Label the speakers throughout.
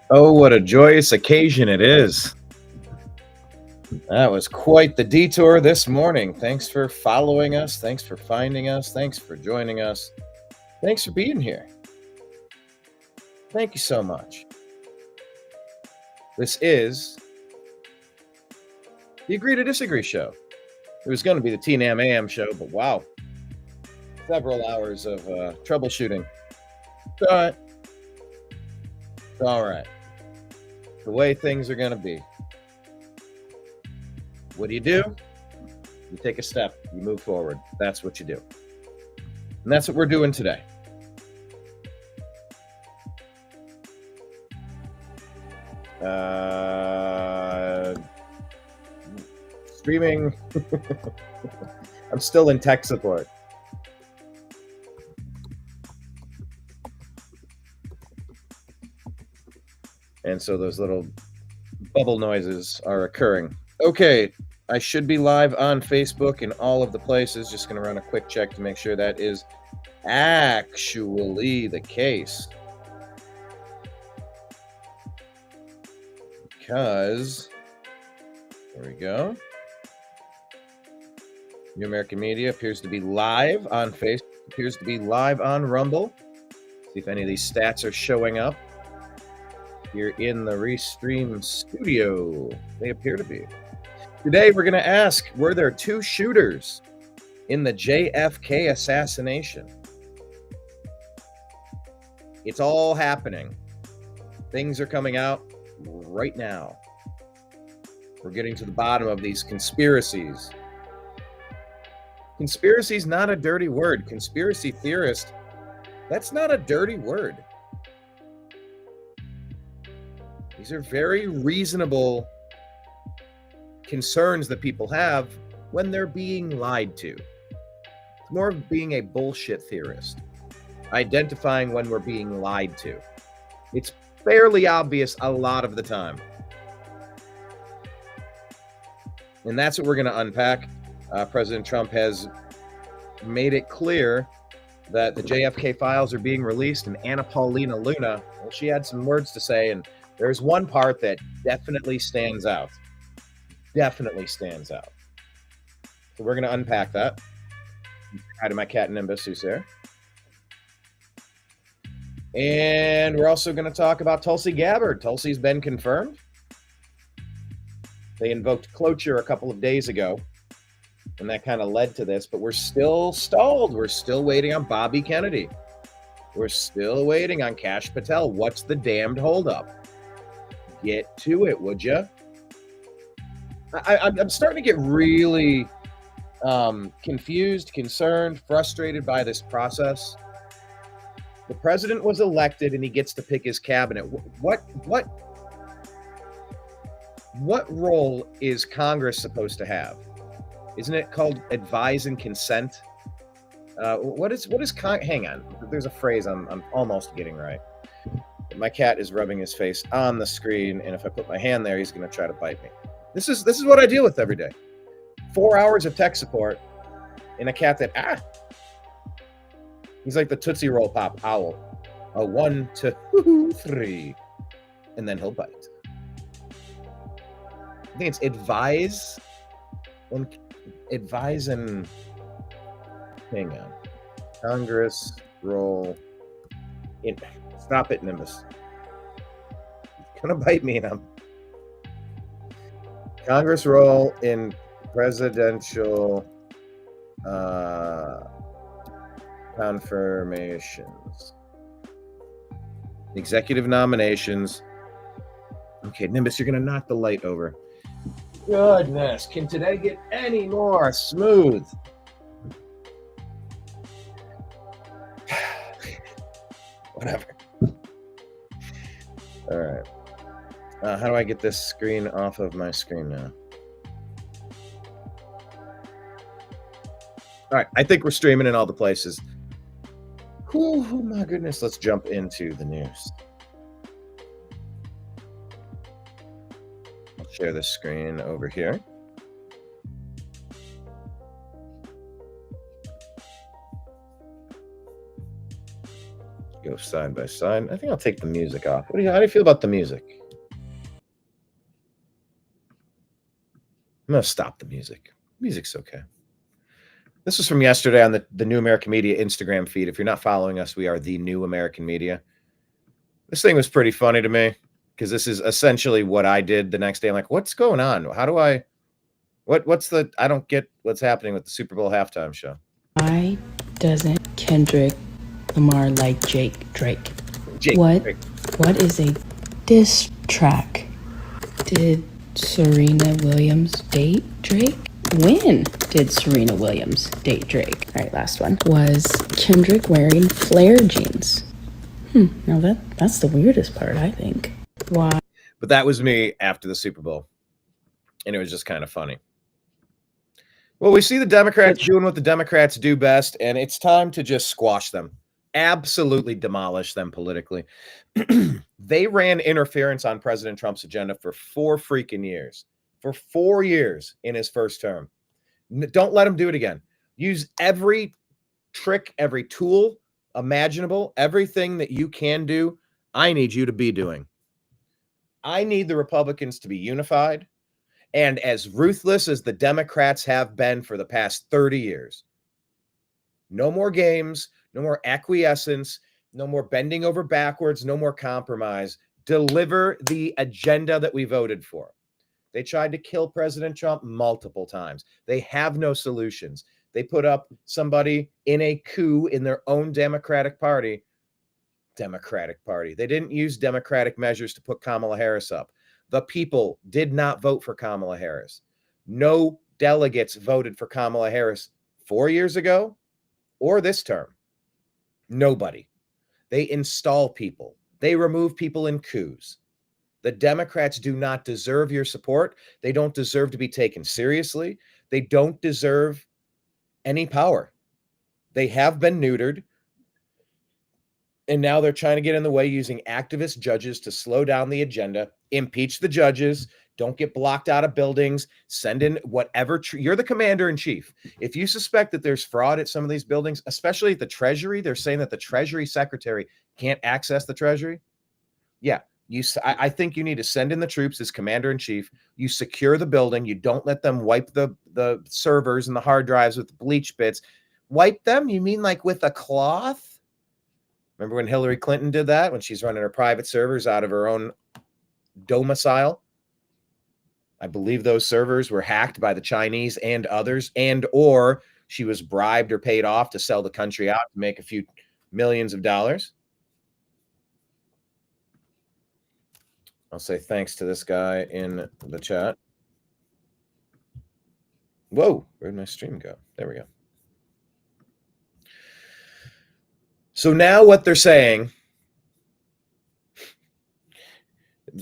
Speaker 1: Oh, what a joyous occasion it is. That was quite the detour this morning. Thanks for following us. Thanks for finding us. Thanks for joining us. Thanks for being here. Thank you so much. This is the Agree to Disagree show. It was going to be the TNAM AM show, but wow. Several hours of troubleshooting. But it's all right. The way things are going to be. What do? You take a step, you move forward. That's what you do. And that's what we're doing today. Streaming. I'm still in tech support. And so those little bubble noises are occurring. Okay, I should be live on Facebook and all of the places. Just going to run a quick check to make sure that is actually the case. Because, there we go. New American Media appears to be live on Facebook, appears to be live on Rumble. See if any of these stats are showing up here in the Restream studio. They appear to be. Today, we're going to ask, were there two shooters in the JFK assassination? It's all happening. Things are coming out right now. We're getting to the bottom of these conspiracies. Conspiracy is not a dirty word. Conspiracy theorist, that's not a dirty word. These are very reasonable concerns that people have when they're being lied to. It's more of being a bullshit theorist, identifying when we're being lied to. It's fairly obvious a lot of the time. And that's what we're going to unpack. President Trump has made it clear that the JFK files are being released, and Anna Paulina Luna, well, she had some words to say, and there's one part that definitely stands out. Definitely stands out. So we're going to unpack that. Hi to my cat Nimbus, who's there. And we're also going to talk about Tulsi Gabbard. Tulsi's been confirmed. They invoked cloture a couple of days ago, and that kind of led to this, but we're still stalled. We're still waiting on Bobby Kennedy. We're still waiting on Kash Patel. What's the damned holdup? Get to it, would you? I'm starting to get really confused, concerned, frustrated by this process. The president was elected and he gets to pick his cabinet. What role is Congress supposed to have? Isn't it called advise and consent? Hang on. There's a phrase I'm almost getting right. My cat is rubbing his face on the screen, and if I put my hand there, he's going to try to bite me. This is what I deal with every day. 4 hours of tech support and a cat that he's like the Tootsie Roll Pop owl. A 1, 2, 3, and then he'll bite. I think it's advise and hang on. Congress roll in. Stop it, Nimbus. He's gonna bite me, and I'm Congress role in presidential confirmations. Executive nominations. Okay, Nimbus, you're gonna knock the light over. Goodness, can today get any more smooth? Whatever. All right. How do I get this screen off of my screen now? All right, I think we're streaming in all the places. Oh my goodness, let's jump into the news. I'll share the screen over here. Go side by side. I think I'll take the music off. How do you feel about the music? I'm going to stop the music. Music's okay. This was from yesterday on the New American Media Instagram feed. If you're not following us, we are the New American Media. This thing was pretty funny to me because this is essentially what I did the next day. I'm like, what's going on? How do I, I don't get what's happening with the Super Bowl halftime show.
Speaker 2: Why doesn't Kendrick Lamar like Drake? What is a diss track? Did Serena Williams date Drake? When did Serena Williams date Drake? All right, last one. Was Kendrick wearing flare jeans? Now that's the weirdest part, I think. Why?
Speaker 1: But that was me after the Super Bowl. And it was just kind of funny. Well, we see the Democrats doing what the Democrats do best, and it's time to just squash them. Absolutely demolish them politically. They ran interference on President Trump's agenda for 4 freaking years. For 4 years in his first term. Don't let him do it again. Use every trick, every tool imaginable, everything that you can do. I need you to be doing. I need the Republicans to be unified and as ruthless as the Democrats have been for the past 30 years. No more games, no more acquiescence, no more bending over backwards, no more compromise. Deliver the agenda that we voted for. They tried to kill President Trump multiple times. They have no solutions. They put up somebody in a coup in their own Democratic Party. They didn't use democratic measures to put Kamala Harris up. The people did not vote for Kamala Harris. No delegates voted for Kamala Harris 4 years ago or this term. Nobody. They install people. They remove people in coups. The Democrats do not deserve your support. They don't deserve to be taken seriously. They don't deserve any power. They have been neutered. And now they're trying to get in the way using activist judges to slow down the agenda, impeach the judges, don't get blocked out of buildings, send in whatever. You're the commander in chief. If you suspect that there's fraud at some of these buildings, especially at the Treasury, they're saying that the Treasury secretary can't access the Treasury. Yeah, I think you need to send in the troops as commander in chief. You secure the building. You don't let them wipe the servers and the hard drives with bleach bits. Wipe them? You mean like with a cloth? Remember when Hillary Clinton did that, when she's running her private servers out of her own domicile? I believe those servers were hacked by the Chinese and others, and or she was bribed or paid off to sell the country out to make a few millions of dollars. I'll say thanks to this guy in the chat. Whoa, where'd my stream go? There we go. So now what they're saying,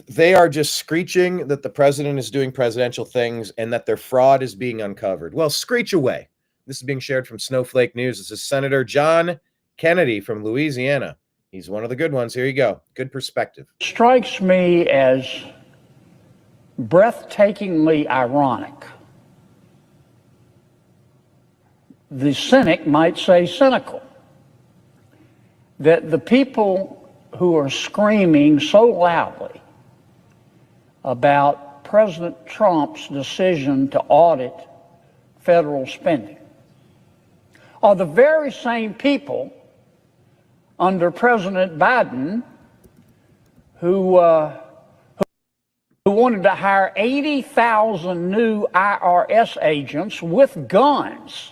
Speaker 1: they are just screeching that the president is doing presidential things and that their fraud is being uncovered. Well, screech away. This is being shared from Snowflake News. This is Senator John Kennedy from Louisiana. He's one of the good ones. Here you go. Good perspective.
Speaker 3: Strikes me as breathtakingly ironic. The cynic might say cynical. That the people who are screaming so loudly about President Trump's decision to audit federal spending are the very same people under President Biden who wanted to hire 80,000 new IRS agents with guns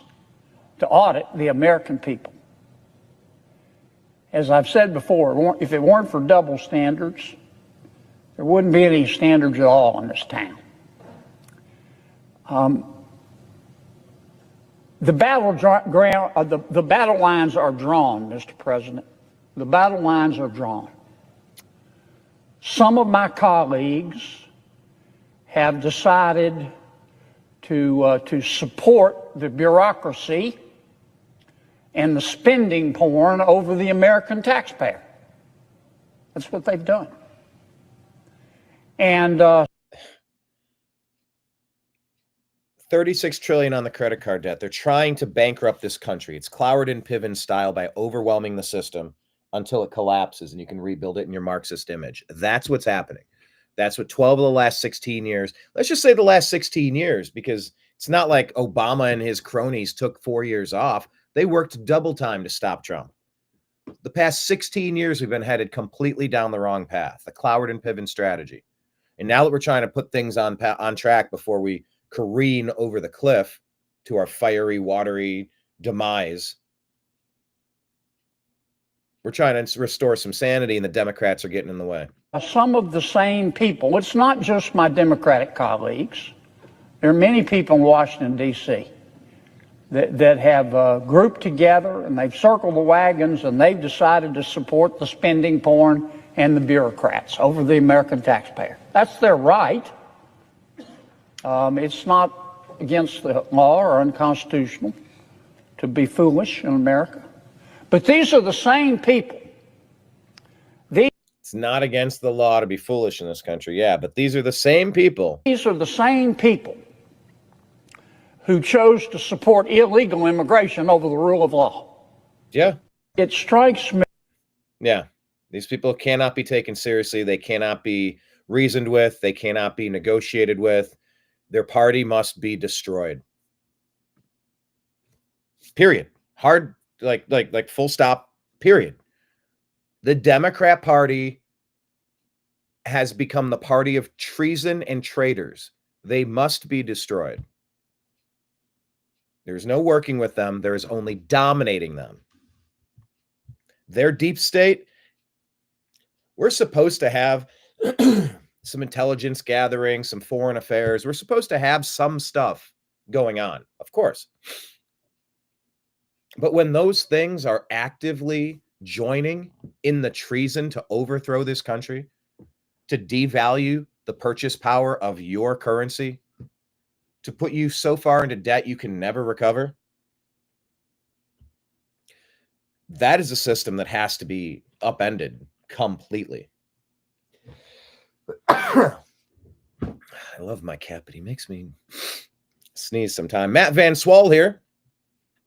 Speaker 3: to audit the American people. As I've said before, if it weren't for double standards, there wouldn't be any standards at all in this town. The battle lines are drawn, Mr. President. The battle lines are drawn. Some of my colleagues have decided to support the bureaucracy and the spending porn over the American taxpayer. That's what they've done. And
Speaker 1: 36 trillion on the credit card debt. They're trying to bankrupt this country. It's Cloward and Piven style by overwhelming the system, until it collapses and you can rebuild it in your Marxist image. That's what's happening. That's what 12 of the last 16 years, let's just say the last 16 years, because it's not like Obama and his cronies took 4 years off. They worked double time to stop Trump. The past 16 years, we've been headed completely down the wrong path, the Cloward and Piven strategy. And now that we're trying to put things on track before we careen over the cliff to our fiery, watery demise, we're trying to restore some sanity, and the Democrats are getting in the way.
Speaker 3: Some of the same people, it's not just my Democratic colleagues. There are many people in Washington, D.C. that have grouped together, and they've circled the wagons, and they've decided to support the spending porn and the bureaucrats over the American taxpayer. That's their right. It's not against the law or unconstitutional to be foolish in America. But these are the same people.
Speaker 1: It's not against the law to be foolish in this country, yeah, but these are the same people.
Speaker 3: These are the same people who chose to support illegal immigration over the rule of law.
Speaker 1: Yeah.
Speaker 3: It strikes me.
Speaker 1: Yeah. These people cannot be taken seriously. They cannot be reasoned with. They cannot be negotiated with. Their party must be destroyed. Period. Hard, like full stop, period. The Democrat Party has become the party of treason and traitors. They must be destroyed. There's no working with them. There is only dominating them. Their deep state, we're supposed to have some intelligence gathering, some foreign affairs. We're supposed to have some stuff going on, of course. But when those things are actively joining in the treason to overthrow this country, to devalue the purchase power of your currency, to put you so far into debt you can never recover, that is a system that has to be upended completely. I love my cat, but he makes me sneeze sometime. Matt Van Swol here.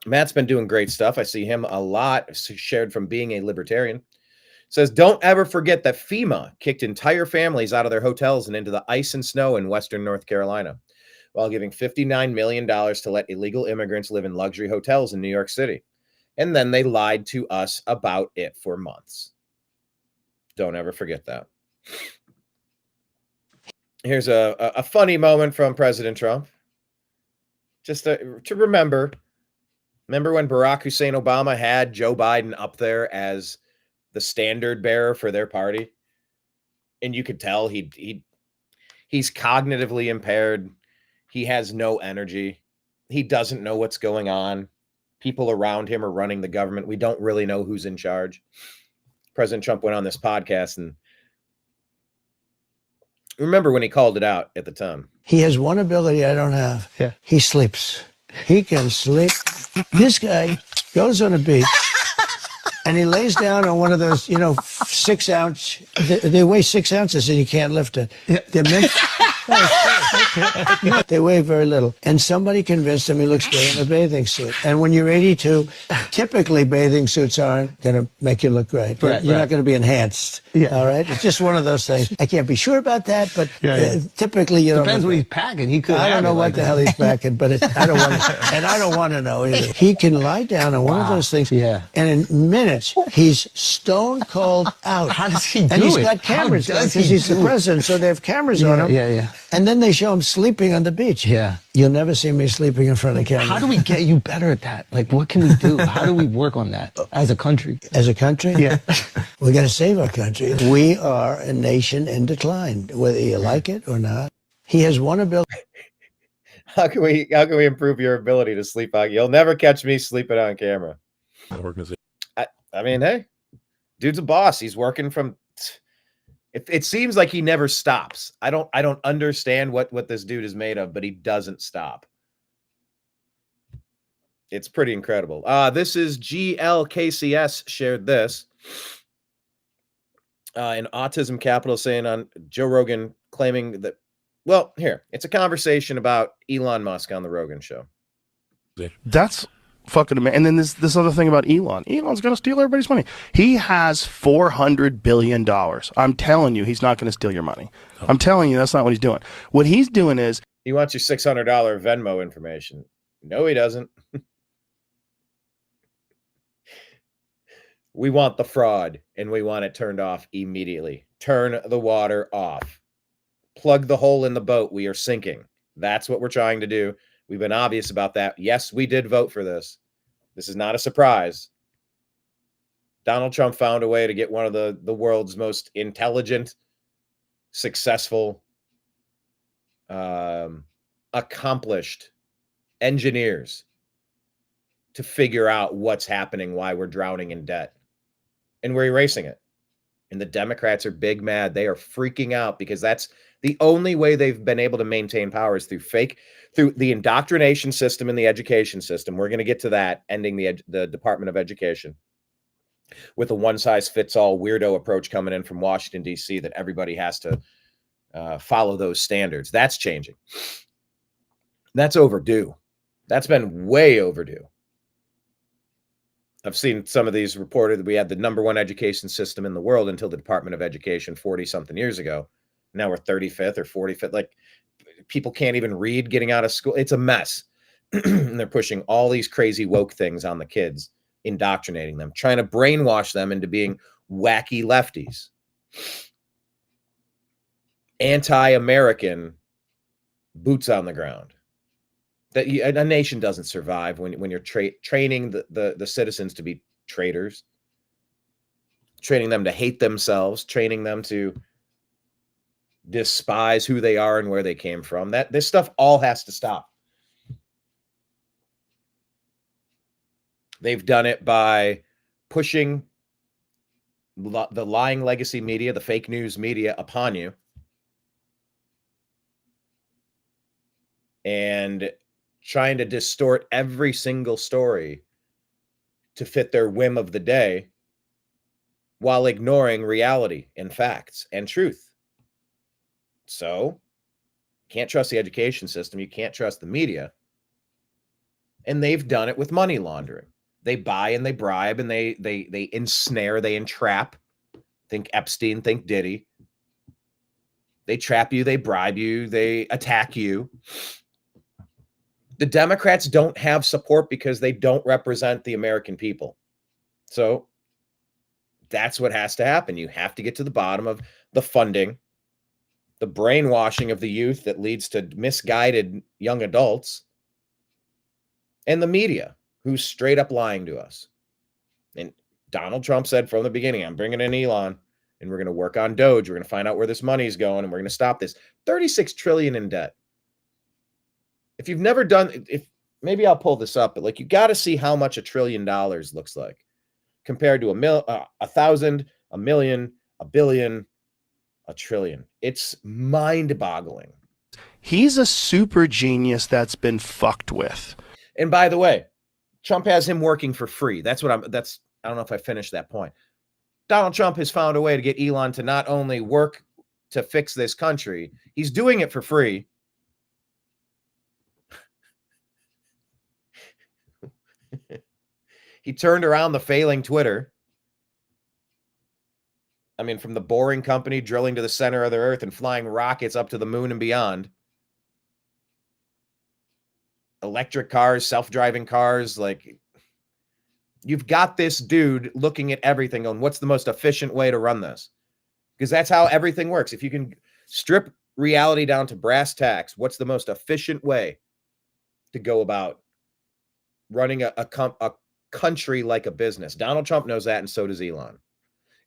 Speaker 1: Matt's been doing great stuff. I see him a lot, shared from being a libertarian. Says, don't ever forget that FEMA kicked entire families out of their hotels and into the ice and snow in Western North Carolina, while giving $59 million to let illegal immigrants live in luxury hotels in New York City. And then they lied to us about it for months. Don't ever forget that. Here's a funny moment from President Trump. Just to remember when Barack Hussein Obama had Joe Biden up there as the standard bearer for their party? And you could tell he's cognitively impaired. He has no energy. He doesn't know what's going on. People around him are running the government. We don't really know who's in charge. President Trump went on this podcast, and remember when he called it out at the time.
Speaker 4: He has one ability I don't have. Yeah. He sleeps. He can sleep. This guy goes on a beach and he lays down on one of those, 6 ounce, they weigh 6 ounces and you can't lift it. Yeah. They're meant, they weigh very little. And somebody convinced him he looks great in a bathing suit. And when you're 82, typically bathing suits aren't going to make you look great. Right, you're not going to be enhanced. Yeah. All right. It's just one of those things. I can't be sure about that, but typically you don't.
Speaker 5: Depends what he's packing. He could.
Speaker 4: I don't know what the hell he's packing, but I don't want to, and I don't want to know either. He can lie down on one of those things. Yeah. And in minutes, he's stone cold out.
Speaker 5: How does he do it?
Speaker 4: And he's got cameras because he's the president, so they have cameras on him.
Speaker 5: Yeah, yeah.
Speaker 4: And then they show him sleeping on the beach. Yeah. You'll never see me sleeping in front of camera.
Speaker 5: How do we get you better at that? Like, what can we do? How do we work on that as a country?
Speaker 4: As a country?
Speaker 5: Yeah.
Speaker 4: We got to save our country. We are a nation in decline, whether you like it or not. He has one ability.
Speaker 1: How can we improve your ability to sleep on? You'll never catch me sleeping on camera. I mean, hey, dude's a boss. He's working from. It seems like he never stops. I don't understand what this dude is made of, but he doesn't stop. It's pretty incredible. This is GLKCS shared this. In Autism Capital saying on Joe Rogan claiming that, well, here, it's a conversation about Elon Musk on the Rogan show.
Speaker 6: That's fucking amazing. And then this other thing about Elon. Elon's going to steal everybody's money. He has $400 billion. I'm telling you, he's not going to steal your money. I'm telling you, that's not what he's doing. What he's doing is...
Speaker 1: He wants your $600 Venmo information. No, he doesn't. We want the fraud, and we want it turned off immediately. Turn the water off. Plug the hole in the boat. We are sinking. That's what we're trying to do. We've been obvious about that. Yes, we did vote for this. This is not a surprise. Donald Trump found a way to get one of the world's most intelligent, successful, accomplished engineers to figure out what's happening, why we're drowning in debt. And we're erasing it. And the Democrats are big mad. They are freaking out because that's the only way they've been able to maintain power is through the indoctrination system and the education system. We're going to get to that, ending the Department of Education with a one-size-fits-all weirdo approach coming in from Washington, D.C. that everybody has to follow those standards. That's changing. That's overdue. That's been way overdue. I've seen some of these reported that we had the #1 education system in the world until the Department of Education 40-something years ago. Now we're 35th or 45th. Like, people can't even read getting out of school. It's a mess. And they're pushing all these crazy woke things on the kids, indoctrinating them, trying to brainwash them into being wacky lefties. Anti-American, boots on the ground. That a nation doesn't survive when you're training the citizens to be traitors, training them to hate themselves, training them to despise who they are and where they came from. This stuff all has to stop. They've done it by pushing the lying legacy media, the fake news media upon you, and trying to distort every single story to fit their whim of the day while ignoring reality and facts and truth. So, can't trust the education system. You can't trust the media. And they've done it with money laundering. They buy and they bribe and they ensnare, they entrap. Think Epstein, think Diddy. They trap you, they bribe you, they attack you. The Democrats don't have support because they don't represent the American people. So that's what has to happen. You have to get to the bottom of the funding, the brainwashing of the youth that leads to misguided young adults, and the media who's straight up lying to us. And Donald Trump said from the beginning, I'm bringing in Elon and we're going to work on Doge. We're going to find out where this money's going and we're going to stop this. $36 trillion in debt. If you've never done, maybe I'll pull this up, but like, you got to see how much $1 trillion looks like compared to 1,000, 1,000,000, 1 billion, 1 trillion. It's mind-boggling.
Speaker 6: He's a super genius that's been fucked with.
Speaker 1: And by the way, Trump has him working for free. I don't know if I finished that point. Donald Trump has found a way to get Elon to not only work to fix this country, he's doing it for free. He turned around the failing Twitter. I mean, from the Boring Company drilling to the center of the earth and flying rockets up to the moon and beyond. Electric cars, self-driving cars, like, you've got this dude looking at everything going, what's the most efficient way to run this? Because that's how everything works. If you can strip reality down to brass tacks, what's the most efficient way to go about running a country like a business? Donald Trump knows that, and so does Elon.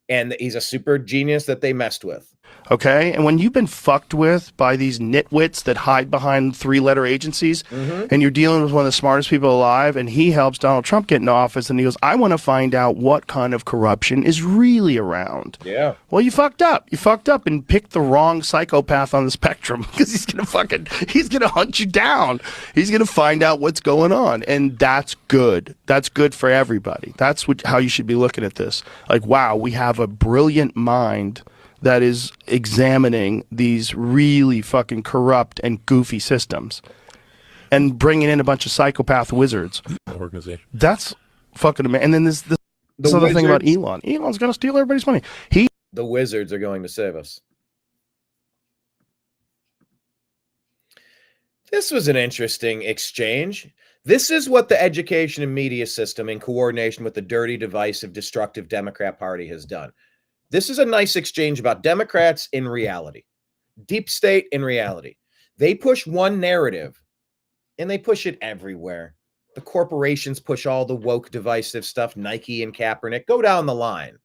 Speaker 1: And he's a super genius that they messed with.
Speaker 6: Okay? And when you've been fucked with by these nitwits that hide behind 3-letter agencies, and you're dealing with one of the smartest people alive, and he helps Donald Trump get in office, and he goes, I want to find out what kind of corruption is really around.
Speaker 1: Yeah.
Speaker 6: Well, you fucked up. You fucked up and picked the wrong psychopath on the spectrum, because he's going to hunt you down. He's going to find out what's going on. And that's good. That's good for everybody. That's how you should be looking at this. Like, wow, we have a brilliant mind that is examining these really fucking corrupt and goofy systems. and bringing in a bunch of psychopath wizards.
Speaker 7: Organization.
Speaker 6: That's fucking amazing. And then this other thing about Elon. Elon's going to steal everybody's money.
Speaker 1: The wizards are going to save us. This was an interesting exchange. This is what the education and media system, in coordination with the dirty, divisive, destructive Democrat Party, has done. This is a nice exchange about Democrats in reality. Deep state in reality. They push one narrative, and they push it everywhere. The corporations push all the woke, divisive stuff, Nike and Kaepernick. Go down the line.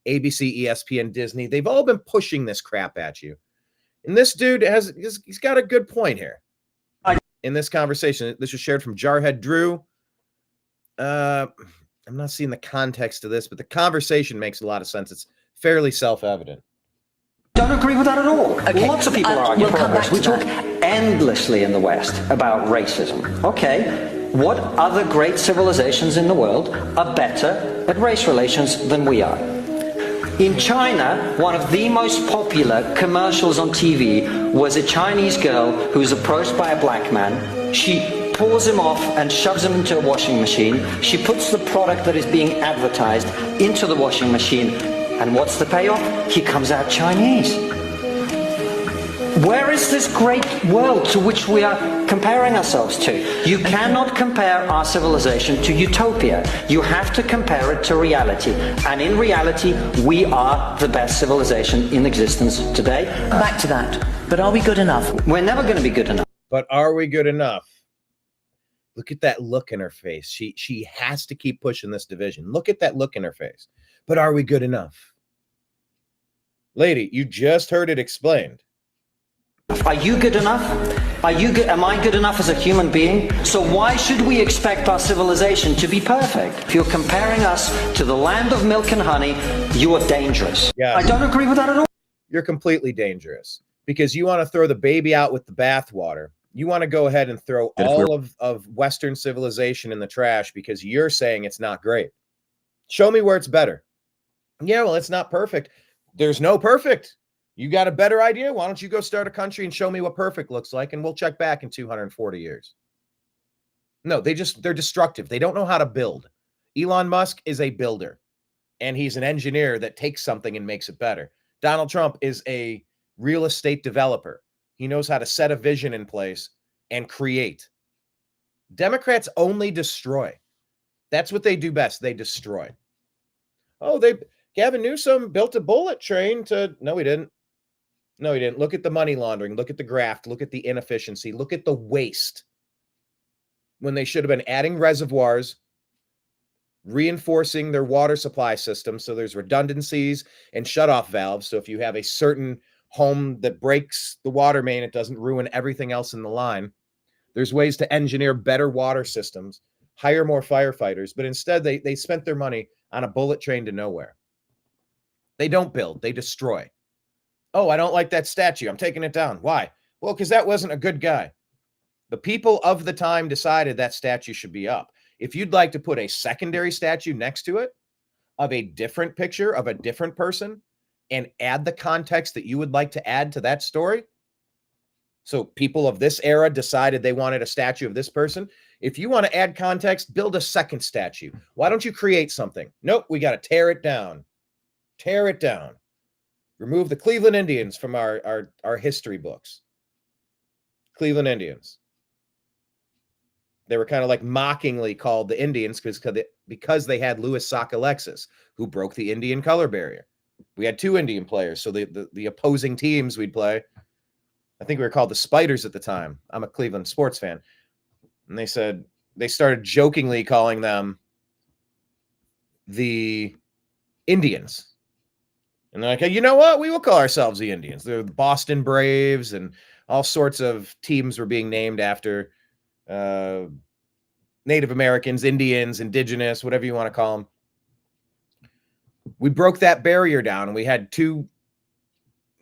Speaker 1: ABC, ESPN, Disney. They've all been pushing this crap at you. And this dude he's got a good point here. In this conversation, this was shared from Jarhead Drew. I'm not seeing the context of this, but the conversation makes a lot of sense. It's fairly self-evident.
Speaker 8: Don't agree with that at all. Okay. Lots of people argue progress. We talk endlessly in the West about racism. Okay, what other great civilizations in the world are better at race relations than we are? In China, one of the most popular commercials on TV was a Chinese girl who's approached by a black man. She pulls him off and shoves him into a washing machine. She puts the product that is being advertised into the washing machine. And what's the payoff? He comes out Chinese. Where is this great world to which we are comparing ourselves to? You cannot compare our civilization to utopia. You have to compare it to reality. And in reality, we are the best civilization in existence today.
Speaker 9: Back to that. But are we good enough?
Speaker 8: We're never going to be good enough.
Speaker 1: But are we good enough? Look at that look in her face. She has to keep pushing this division. Look at that look in her face. But are we good enough? Lady, you just heard it explained.
Speaker 8: Are you good enough? Am I good enough as a human being? So why should we expect our civilization to be perfect? If you're comparing us to the land of milk and honey, you are dangerous.
Speaker 1: Yeah.
Speaker 8: I don't agree with that at all.
Speaker 1: You're completely dangerous because you want to throw the baby out with the bathwater. You want to go ahead and throw all of Western civilization in the trash because you're saying it's not great. Show me where it's better. Yeah, well, it's not perfect. There's no perfect. You got a better idea? Why don't you go start a country and show me what perfect looks like, and we'll check back in 240 years. No, they're destructive. They don't know how to build. Elon Musk is a builder, and he's an engineer that takes something and makes it better. Donald Trump is a real estate developer. He knows how to set a vision in place and create. Democrats only destroy. That's what they do best. They destroy. Oh, Gavin Newsom built a bullet train to... No, he didn't. No, he didn't. Look at the money laundering. Look at the graft. Look at the inefficiency. Look at the waste. When they should have been adding reservoirs, reinforcing their water supply system so there's redundancies and shutoff valves. So if you have a certain home that breaks the water main, it doesn't ruin everything else in the line. There's ways to engineer better water systems, hire more firefighters. But instead, they spent their money on a bullet train to nowhere. They don't build. They destroy. Oh, I don't like that statue. I'm taking it down. Why? Well, because that wasn't a good guy. The people of the time decided that statue should be up. If you'd like to put a secondary statue next to it of a different picture of a different person and add the context that you would like to add to that story. So people of this era decided they wanted a statue of this person. If you want to add context, build a second statue. Why don't you create something? Nope, we got to tear it down. Tear it down. Remove the Cleveland Indians from our history books. Cleveland Indians. They were kind of like mockingly called the Indians because they had Louis Sockalexis, who broke the Indian color barrier. We had two Indian players, so the opposing teams we'd play, I think we were called the Spiders at the time. I'm a Cleveland sports fan. And they started jokingly calling them the Indians. And they're like, hey, you know what? We will call ourselves the Indians. They're the Boston Braves, and all sorts of teams were being named after Native Americans, Indians, indigenous, whatever you want to call them. We broke that barrier down, and we had two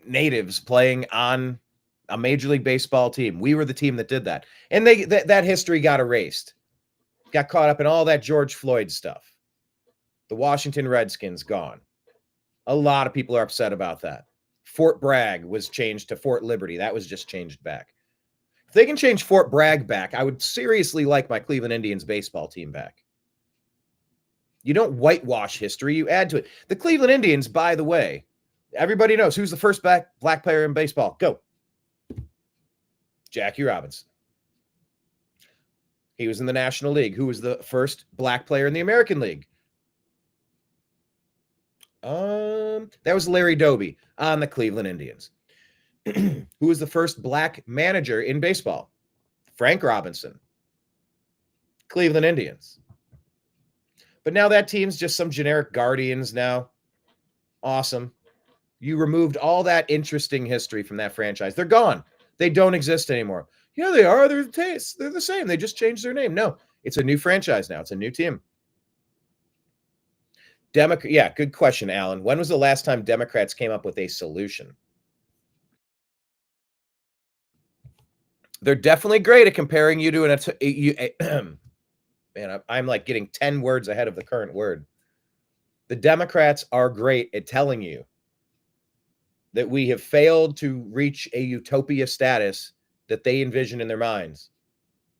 Speaker 1: natives playing on a Major League Baseball team. We were the team that did that. And that history got erased. Got caught up in all that George Floyd stuff. The Washington Redskins gone. A lot of people are upset about that. Fort Bragg was changed to Fort Liberty. That was just changed back. If they can change Fort Bragg back, I would seriously like my Cleveland Indians baseball team back. You don't whitewash history, you add to it. The Cleveland Indians, by the way, everybody knows who's the first black player in baseball. Go. Jackie Robinson. He was in the National League. Who was the first black player in the American League? That was Larry Doby on the Cleveland Indians. Who was the first black manager in baseball? Frank Robinson. Cleveland Indians. But now that team's just some generic Guardians now. Awesome. You removed all that interesting history from that franchise. They're gone. They don't exist anymore. Yeah, they are. They're the same. They just changed their name. No, it's a new franchise now. It's a new team. Yeah, good question, Alan. When was the last time Democrats came up with a solution? They're definitely great at comparing you to man, I'm like getting 10 words ahead of the current word. The Democrats are great at telling you that we have failed to reach a utopia status that they envision in their minds.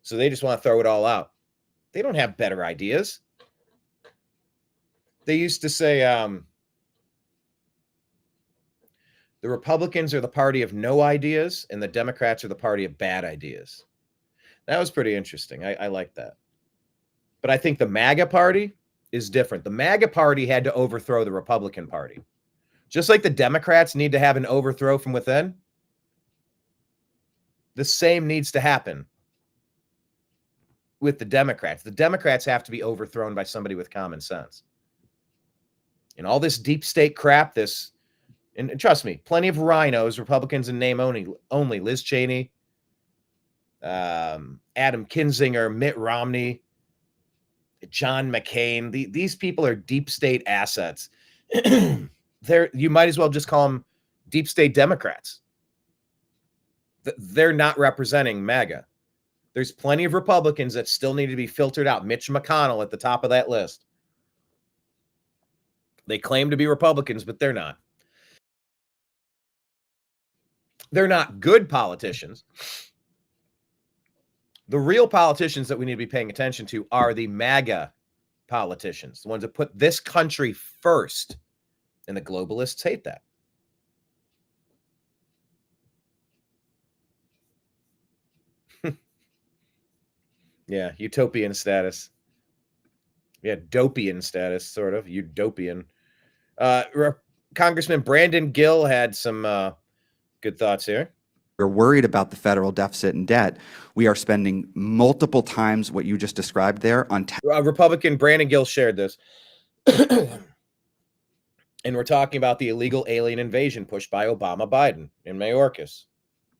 Speaker 1: So they just want to throw it all out. They don't have better ideas. They used to say the Republicans are the party of no ideas and the Democrats are the party of bad ideas. That was pretty interesting. I like that. But I think the MAGA party is different. The MAGA party had to overthrow the Republican Party. Just like the Democrats need to have an overthrow from within, the same needs to happen with the Democrats. The Democrats have to be overthrown by somebody with common sense. And all this deep state crap, and trust me, plenty of rhinos, Republicans in name only, Liz Cheney, Adam Kinzinger, Mitt Romney, John McCain. These people are deep state assets. You might as well just call them deep state Democrats. They're not representing MAGA. There's plenty of Republicans that still need to be filtered out. Mitch McConnell at the top of that list. They claim to be Republicans, but they're not. They're not good politicians. The real politicians that we need to be paying attention to are the MAGA politicians, the ones that put this country first. And the globalists hate that. Yeah, utopian status. Yeah, dopian status, sort of. Utopian. Congressman Brandon Gill had some good thoughts here.
Speaker 7: We're worried about the federal deficit and debt. We are spending multiple times what you just described there on
Speaker 1: Republican Brandon Gill shared this. And we're talking about the illegal alien invasion pushed by Obama Biden in Mayorkas.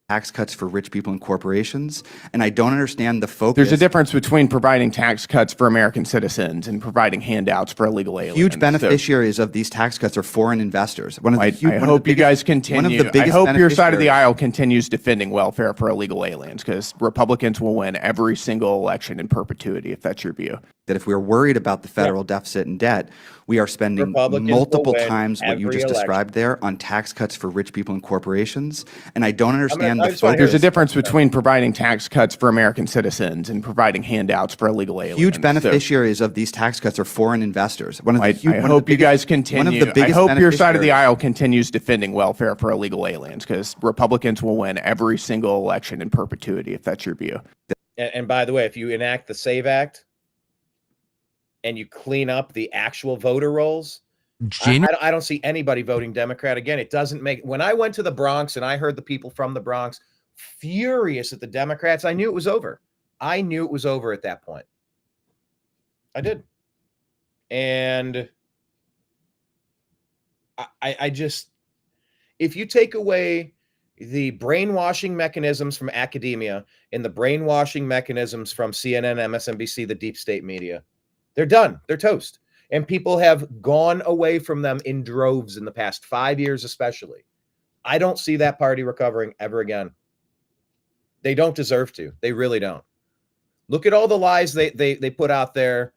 Speaker 7: Tax cuts for rich people and corporations, and I don't understand the focus.
Speaker 10: There's a difference between providing tax cuts for American citizens and providing handouts for illegal aliens.
Speaker 7: Huge beneficiaries of these tax cuts are foreign investors.
Speaker 10: I hope you guys continue. I hope your side of the aisle continues defending welfare for illegal aliens, because Republicans will win every single election in perpetuity if that's your view.
Speaker 7: That if we're worried about the federal deficit and debt, we are spending multiple times what you just described there on tax cuts for rich people and corporations, and I don't understand the focus.
Speaker 10: There's a difference between providing tax cuts for American citizens and providing handouts for illegal aliens.
Speaker 7: Huge beneficiaries of these tax cuts are foreign investors.
Speaker 10: I hope you guys continue. I hope your side of the aisle continues defending welfare for illegal aliens, because Republicans will win every single election in perpetuity if that's your view.
Speaker 1: And by the way, if you enact the SAVE Act and you clean up the actual voter rolls, I don't see anybody voting Democrat again. It doesn't make. When I went to the Bronx and I heard the people from the Bronx furious at the Democrats, I knew it was over. I knew it was over at that point. I did. And I just, if you take away the brainwashing mechanisms from academia and the brainwashing mechanisms from CNN, MSNBC, the deep state media, they're done. They're toast. And people have gone away from them in droves in the past 5 years, especially. I don't see that party recovering ever again. They don't deserve to. They really don't. Look at all the lies they put out there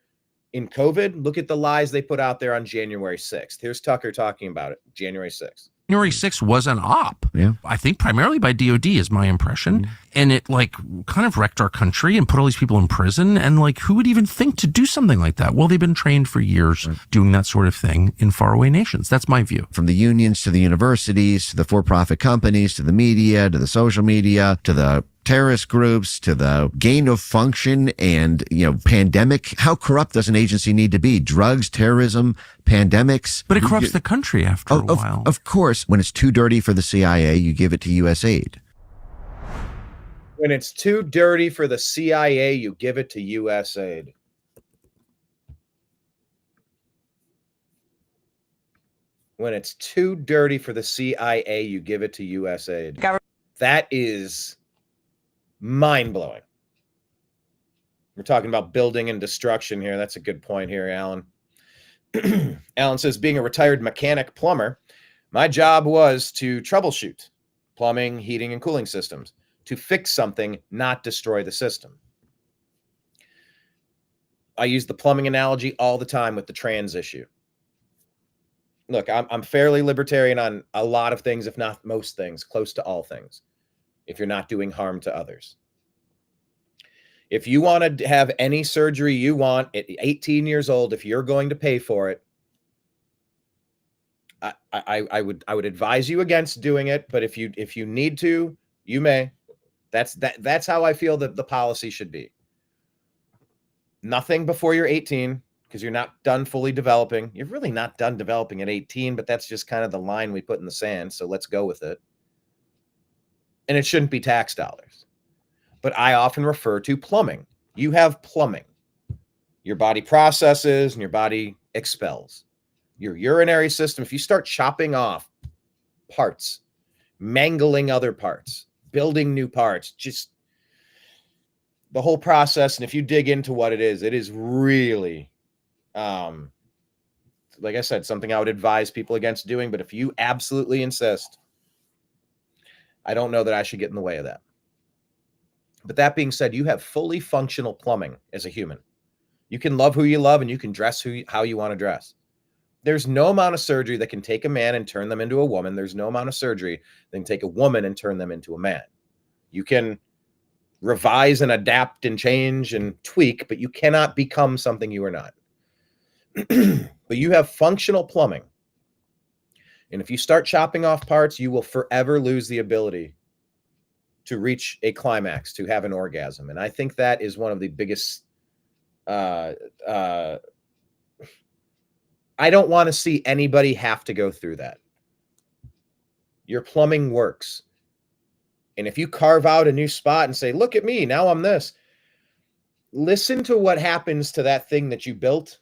Speaker 1: in COVID. Look at the lies they put out there on January 6th. Here's Tucker talking about it, January 6th.
Speaker 11: January 6th was an op.
Speaker 12: Yeah.
Speaker 11: I think primarily by DOD is my impression. And it like kind of wrecked our country and put all these people in prison. And like, who would even think to do something like that? Well, they've been trained for years doing that sort of thing in faraway nations. That's my view.
Speaker 12: From the unions to the universities, to the for-profit companies, to the media, to the social media, to the terrorist groups, to the gain of function and, pandemic. How corrupt does an agency need to be? Drugs, terrorism, pandemics.
Speaker 11: But it corrupts the country after a while.
Speaker 12: Of course, when it's too dirty for the CIA, you give it to USAID.
Speaker 1: When it's too dirty for the CIA, you give it to USAID. When it's too dirty for the CIA, you give it to USAID. That is mind-blowing. We're talking about building and destruction here. That's a good point here, Alan. Alan says, being a retired mechanic plumber, my job was to troubleshoot plumbing, heating, and cooling systems, to fix something, not destroy the system. I use the plumbing analogy all the time with the trans issue. Look, I'm fairly libertarian on a lot of things, if not most things, close to all things, if you're not doing harm to others. If you want to have any surgery you want at 18 years old, if you're going to pay for it, I would advise you against doing it. But if you need to, you may. That's how I feel that the policy should be. Nothing before you're 18, because you're not done fully developing. You're really not done developing at 18, but that's just kind of the line we put in the sand. So let's go with it. And it shouldn't be tax dollars. But I often refer to plumbing. You have plumbing. Your body processes and your body expels. Your urinary system, if you start chopping off parts, mangling other parts, building new parts, just the whole process. And if you dig into what it is really, like I said, something I would advise people against doing. But if you absolutely insist, I don't know that I should get in the way of that. But that being said, you have fully functional plumbing as a human. You can love who you love and you can dress how you want to dress. There's no amount of surgery that can take a man and turn them into a woman. There's no amount of surgery that can take a woman and turn them into a man. You can revise and adapt and change and tweak, but you cannot become something you are not. But you have functional plumbing. And if you start chopping off parts, you will forever lose the ability to reach a climax, to have an orgasm. And I think that is one of the biggest, I don't want to see anybody have to go through that. Your plumbing works. And if you carve out a new spot and say, look at me, now I'm this. Listen to what happens to that thing that you built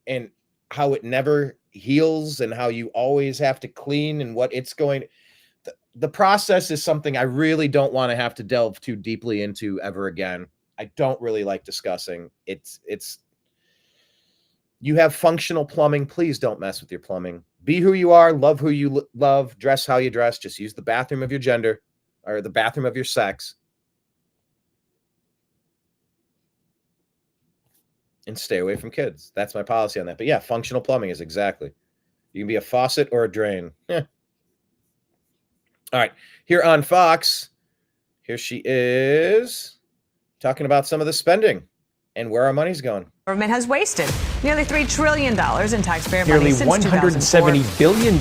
Speaker 1: and how it never heals and how you always have to clean and what it's going. The process is something I really don't want to have to delve too deeply into ever again. I don't really like discussing. It's you have functional plumbing. Please don't mess with your plumbing. Be who you are, love who you love, dress how you dress. Just use the bathroom of your gender or the bathroom of your sex. And stay away from kids. That's my policy on that. But yeah, functional plumbing is exactly. You can be a faucet or a drain. All right, here on Fox, here she is talking about some of the spending and where our money's going.
Speaker 13: Government has wasted nearly $3 trillion in taxpayer
Speaker 14: money
Speaker 13: since
Speaker 14: $170 billion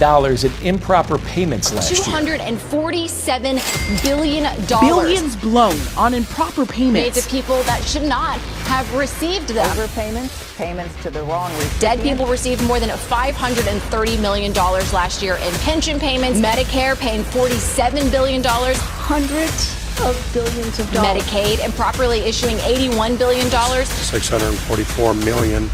Speaker 14: in improper payments last year.
Speaker 15: $247 billion.
Speaker 16: Billions blown on improper payments.
Speaker 15: Made to people that should not have received them.
Speaker 17: Overpayments, payments to the wrong recipient.
Speaker 15: Dead people received more than $530 million last year in pension payments. Medicare paying $47 billion.
Speaker 16: Hundreds of billions of dollars.
Speaker 15: Medicaid improperly issuing $81 billion.
Speaker 18: $644 million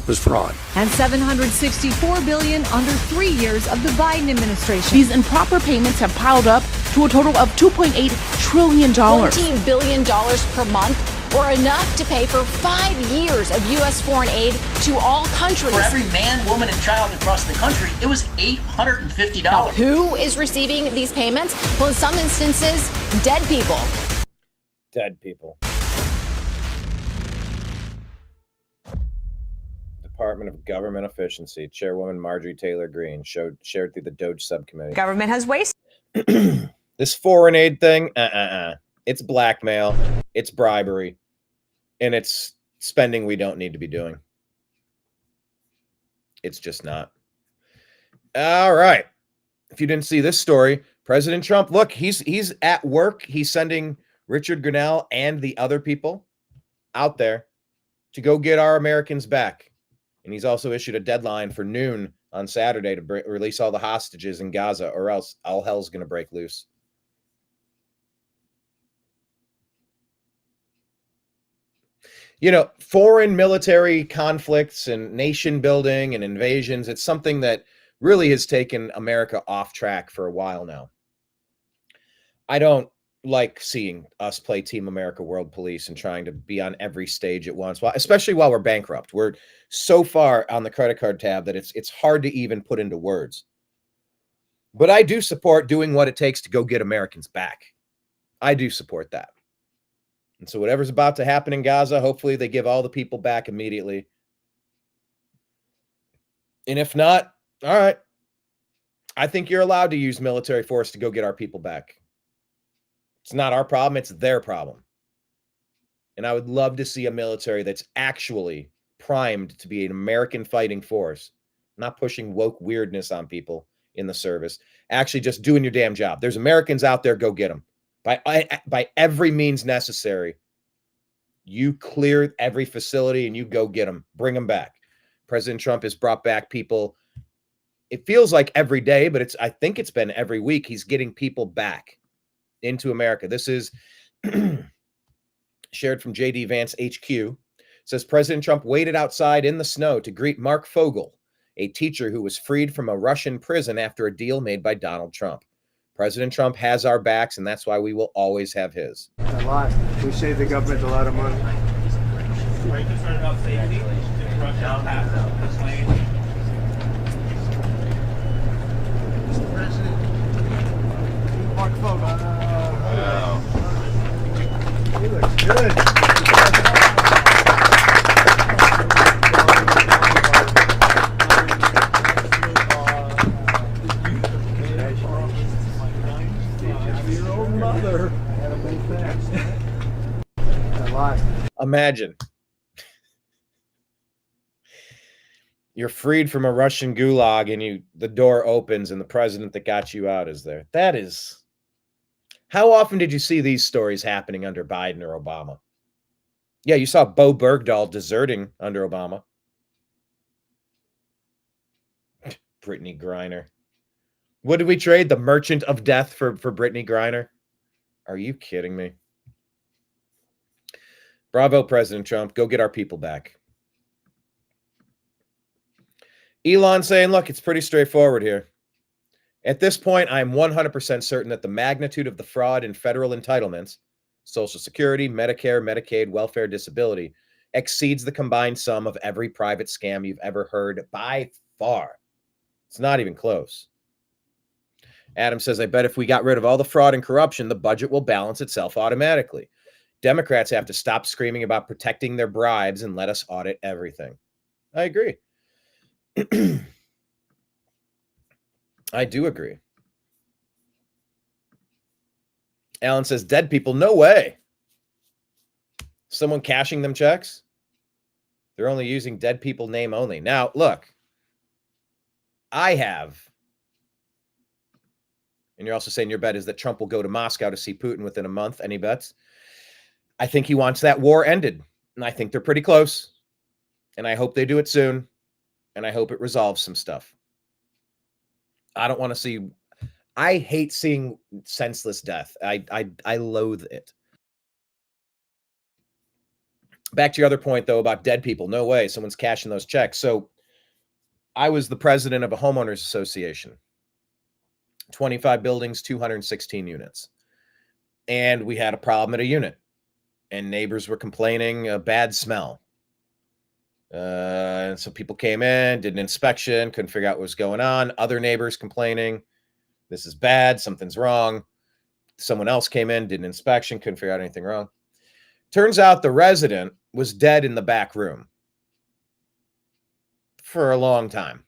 Speaker 18: was fraud.
Speaker 16: And $764 billion under 3 years of the Biden administration. These improper payments have piled up to a total of $2.8 trillion.
Speaker 15: $14 billion per month, or enough to pay for 5 years of U.S. foreign aid to all countries.
Speaker 19: For every man, woman, and child across the country, it was $850.
Speaker 15: Now, who is receiving these payments? Well, in some instances, dead people.
Speaker 1: Dead people. Department of Government Efficiency, Chairwoman Marjorie Taylor Greene, shared through the DOJ subcommittee.
Speaker 13: Government has wasted.
Speaker 1: This foreign aid thing, it's blackmail, it's bribery, and it's spending we don't need to be doing. It's just not. All right. If you didn't see this story, President Trump, look, he's at work. He's sending Richard Grenell and the other people out there to go get our Americans back. And he's also issued a deadline for noon on Saturday to release all the hostages in Gaza, or else all hell's going to break loose. You know, foreign military conflicts and nation building and invasions, it's something that really has taken America off track for a while now. I don't like seeing us play Team America World Police and trying to be on every stage at once, especially while we're bankrupt. We're so far on the credit card tab that it's hard to even put into words. But I do support doing what it takes to go get Americans back. I do support that. And so whatever's about to happen in Gaza, hopefully they give all the people back immediately. And if not, all right. I think you're allowed to use military force to go get our people back. It's not our problem, it's their problem. And I would love to see a military that's actually primed to be an American fighting force, not pushing woke weirdness on people in the service, actually just doing your damn job. There's Americans out there, go get them. By every means necessary, you clear every facility and you go get them, bring them back. President Trump has brought back people. It feels like every day, but I think it's been every week. He's getting people back into America. This is shared from JD Vance HQ. It says President Trump waited outside in the snow to greet Mark Fogel, a teacher who was freed from a Russian prison after a deal made by Donald Trump. President Trump has our backs, and that's why we will always have his.
Speaker 4: A lot. We save the government a lot of money.
Speaker 19: Are you concerned about safety? Did Russia pass the plane?
Speaker 4: Mr. President, Mark Fogel. He looks good.
Speaker 1: Imagine you're freed from a Russian gulag and the door opens and the president that got you out is there. That is, how often did you see these stories happening under Biden or Obama? Yeah, you saw Bo Bergdahl deserting under Obama. Brittany Griner. What did we trade? The Merchant of Death for Brittany Griner? Are you kidding me? Bravo, President Trump. Go get our people back. Elon saying, look, it's pretty straightforward here. At this point, I'm 100% certain that the magnitude of the fraud in federal entitlements, Social Security, Medicare, Medicaid, welfare, disability, exceeds the combined sum of every private scam you've ever heard by far. It's not even close. Adam says, I bet if we got rid of all the fraud and corruption, the budget will balance itself automatically. Democrats have to stop screaming about protecting their bribes and let us audit everything. I agree. I do agree. Alan says, dead people, no way. Someone cashing them checks? They're only using dead people name only. Now, look, I have, and you're also saying your bet is that Trump will go to Moscow to see Putin within a month. Any bets? I think he wants that war ended, and I think they're pretty close, and I hope they do it soon, and I hope it resolves some stuff. I don't want to see, I hate seeing senseless death. I loathe it. Back to your other point, though, about dead people. No way someone's cashing those checks. So I was the president of a homeowners association, 25 buildings, 216 units, and we had a problem at a unit. And neighbors were complaining a bad smell. And so people came in, did an inspection, couldn't figure out what was going on. Other neighbors complaining, this is bad, something's wrong. Someone else came in, did an inspection, couldn't figure out anything wrong. Turns out the resident was dead in the back room. for a long time.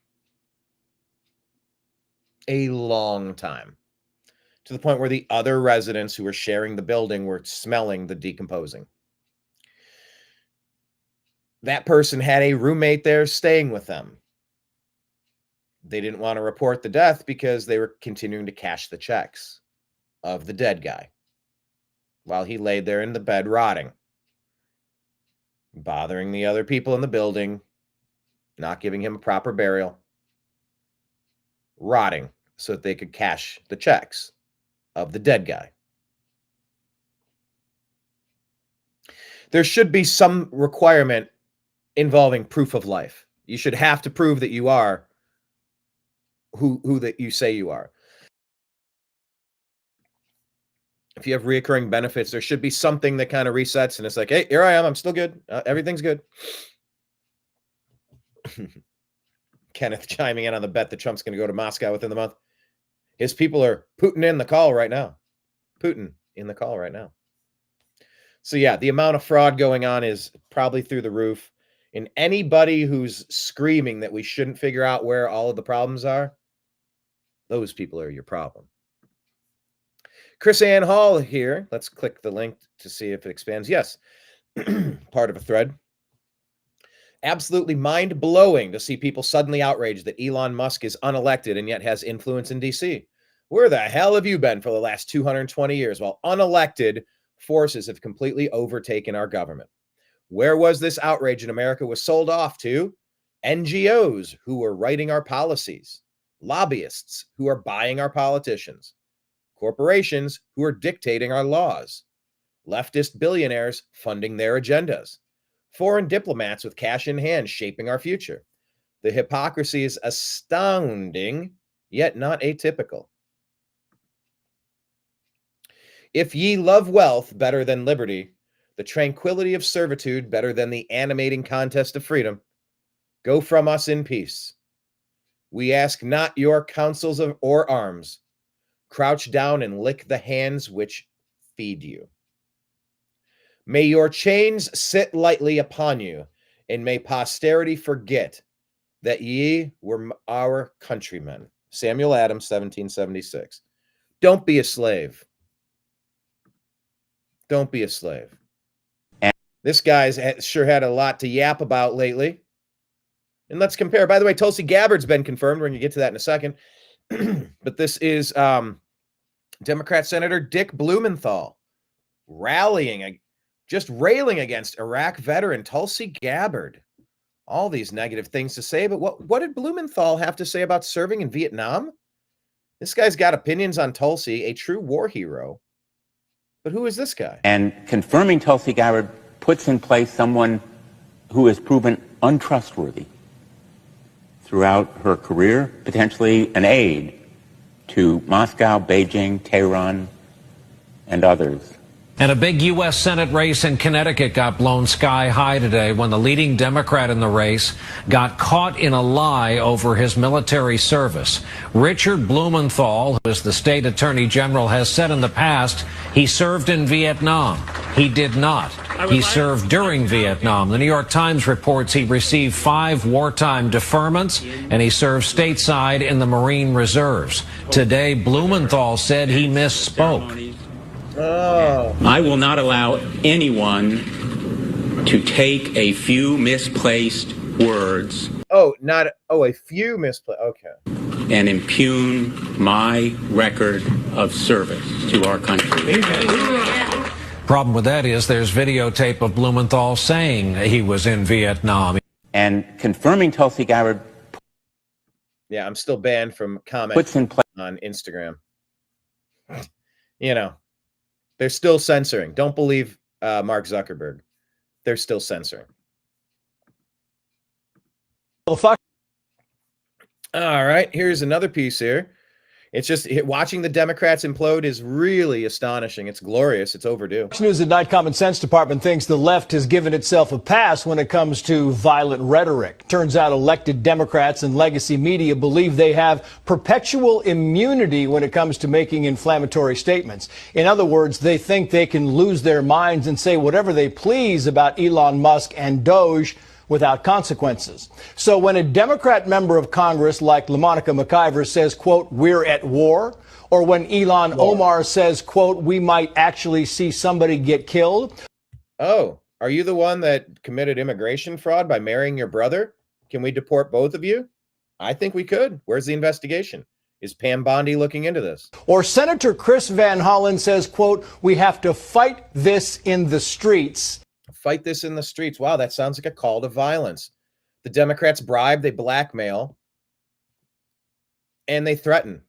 Speaker 1: A long time. To the point where the other residents who were sharing the building were smelling the decomposing. That person had a roommate there staying with them. They didn't want to report the death because they were continuing to cash the checks of the dead guy while he laid there in the bed rotting, bothering the other people in the building, not giving him a proper burial, rotting so that they could cash the checks of the dead guy. There should be some requirement involving proof of life. You should have to prove that you are who that you say you are. If you have reoccurring benefits, there should be something that kind of resets and it's like, hey, here I am. I'm still good. Everything's good. Kenneth chiming in on the bet that Trump's going to go to Moscow within the month. His people are Putin in the call right now. Putin in the call right now. So yeah, the amount of fraud going on is probably through the roof. And anybody who's screaming that we shouldn't figure out where all of the problems are, those people are your problem. Chris Ann Hall here. Let's click the link to see if it expands. Yes, part of a thread. Absolutely mind-blowing to see people suddenly outraged that Elon Musk is unelected and yet has influence in D.C. Where the hell have you been for the last 220 years while unelected forces have completely overtaken our government? Where was this outrage in America was sold off to? NGOs who were writing our policies, lobbyists who are buying our politicians, corporations who are dictating our laws, leftist billionaires funding their agendas, foreign diplomats with cash in hand shaping our future. The hypocrisy is astounding, yet not atypical. If ye love wealth better than liberty, the tranquility of servitude better than the animating contest of freedom, go from us in peace. We ask not your counsels or arms. Crouch down and lick the hands which feed you. May your chains sit lightly upon you, and may posterity forget that ye were our countrymen. Samuel Adams, 1776. Don't be a slave. Don't be a slave. This guy's sure had a lot to yap about lately. And let's compare. By the way, Tulsi Gabbard's been confirmed. We're going to get to that in a second. But this is Democrat Senator Dick Blumenthal rallying, just railing against Iraq veteran Tulsi Gabbard. All these negative things to say. But what did Blumenthal have to say about serving in Vietnam? This guy's got opinions on Tulsi, a true war hero. But who is this guy?
Speaker 20: And confirming Tulsi Gabbard puts in place someone who has proven untrustworthy throughout her career, potentially an aide to Moscow, Beijing, Tehran, and others.
Speaker 21: And a big U.S. Senate race in Connecticut got blown sky high today when the leading Democrat in the race got caught in a lie over his military service. Richard Blumenthal, who is the state attorney general, has said in the past he served in Vietnam. He did not. He served during Vietnam. The New York Times reports he received 5 wartime deferments, and he served stateside in the Marine Reserves. Today, Blumenthal said he misspoke.
Speaker 1: Oh.
Speaker 20: I will not allow anyone to take a few misplaced words.
Speaker 1: A few misplaced. Okay.
Speaker 20: And impugn my record of service to our country.
Speaker 21: Problem with that is there's videotape of Blumenthal saying he was in Vietnam.
Speaker 20: And confirming Tulsi Gabbard.
Speaker 1: Yeah, I'm still banned from commenting on Instagram. You know. They're still censoring. Don't believe Mark Zuckerberg. They're still censoring.
Speaker 22: Well, fuck.
Speaker 1: All right, here's another piece here. It's just watching the Democrats implode is really astonishing. It's glorious. It's overdue.
Speaker 22: News at Night Common Sense Department thinks the left has given itself a pass when it comes to violent rhetoric. Turns out elected Democrats and legacy media believe they have perpetual immunity when it comes to making inflammatory statements. In other words, they think they can lose their minds and say whatever they please about Elon Musk and Doge without consequences. So when a Democrat member of Congress like LaMonica McIver says, quote, we're at war, or when Ilhan Omar says, quote, we might actually see somebody get killed.
Speaker 1: Oh, are you the one that committed immigration fraud by marrying your brother? Can we deport both of you? I think we could. Where's the investigation? Is Pam Bondi looking into this?
Speaker 22: Or Senator Chris Van Hollen says, quote, we have to fight this in the streets.
Speaker 1: Fight this in the streets. Wow, that sounds like a call to violence. The Democrats bribe, they blackmail, and they threaten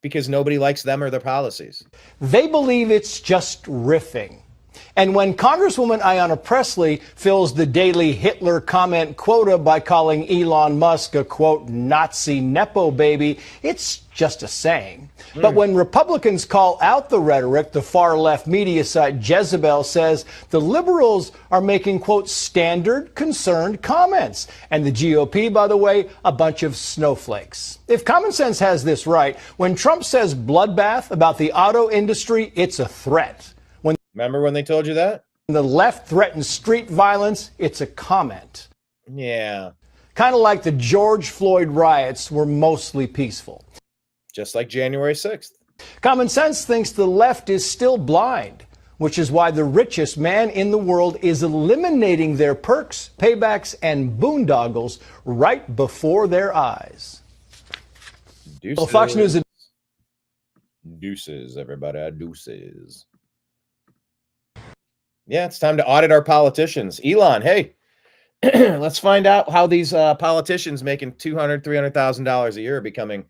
Speaker 1: because nobody likes them or their policies.
Speaker 22: They believe it's just riffing. And when Congresswoman Ayanna Pressley fills the daily Hitler comment quota by calling Elon Musk a, quote, Nazi Nepo baby, it's just a saying. But when Republicans call out the rhetoric, the far-left media site Jezebel says the liberals are making, quote, standard concerned comments. And the GOP, by the way, a bunch of snowflakes. If common sense has this right, when Trump says bloodbath about the auto industry, it's a threat.
Speaker 1: Remember when they told you that?
Speaker 22: The left threatens street violence, it's a comment.
Speaker 1: Yeah.
Speaker 22: Kind of like the George Floyd riots were mostly peaceful.
Speaker 1: Just like January 6th.
Speaker 22: Common sense thinks the left is still blind, which is why the richest man in the world is eliminating their perks, paybacks, and boondoggles right before their eyes.
Speaker 1: Deuces.
Speaker 22: Well, Fox News.
Speaker 1: Deuces, everybody. Deuces. Yeah, it's time to audit our politicians. Elon, hey, let's find out how these politicians making $200,000, $300,000 a year are becoming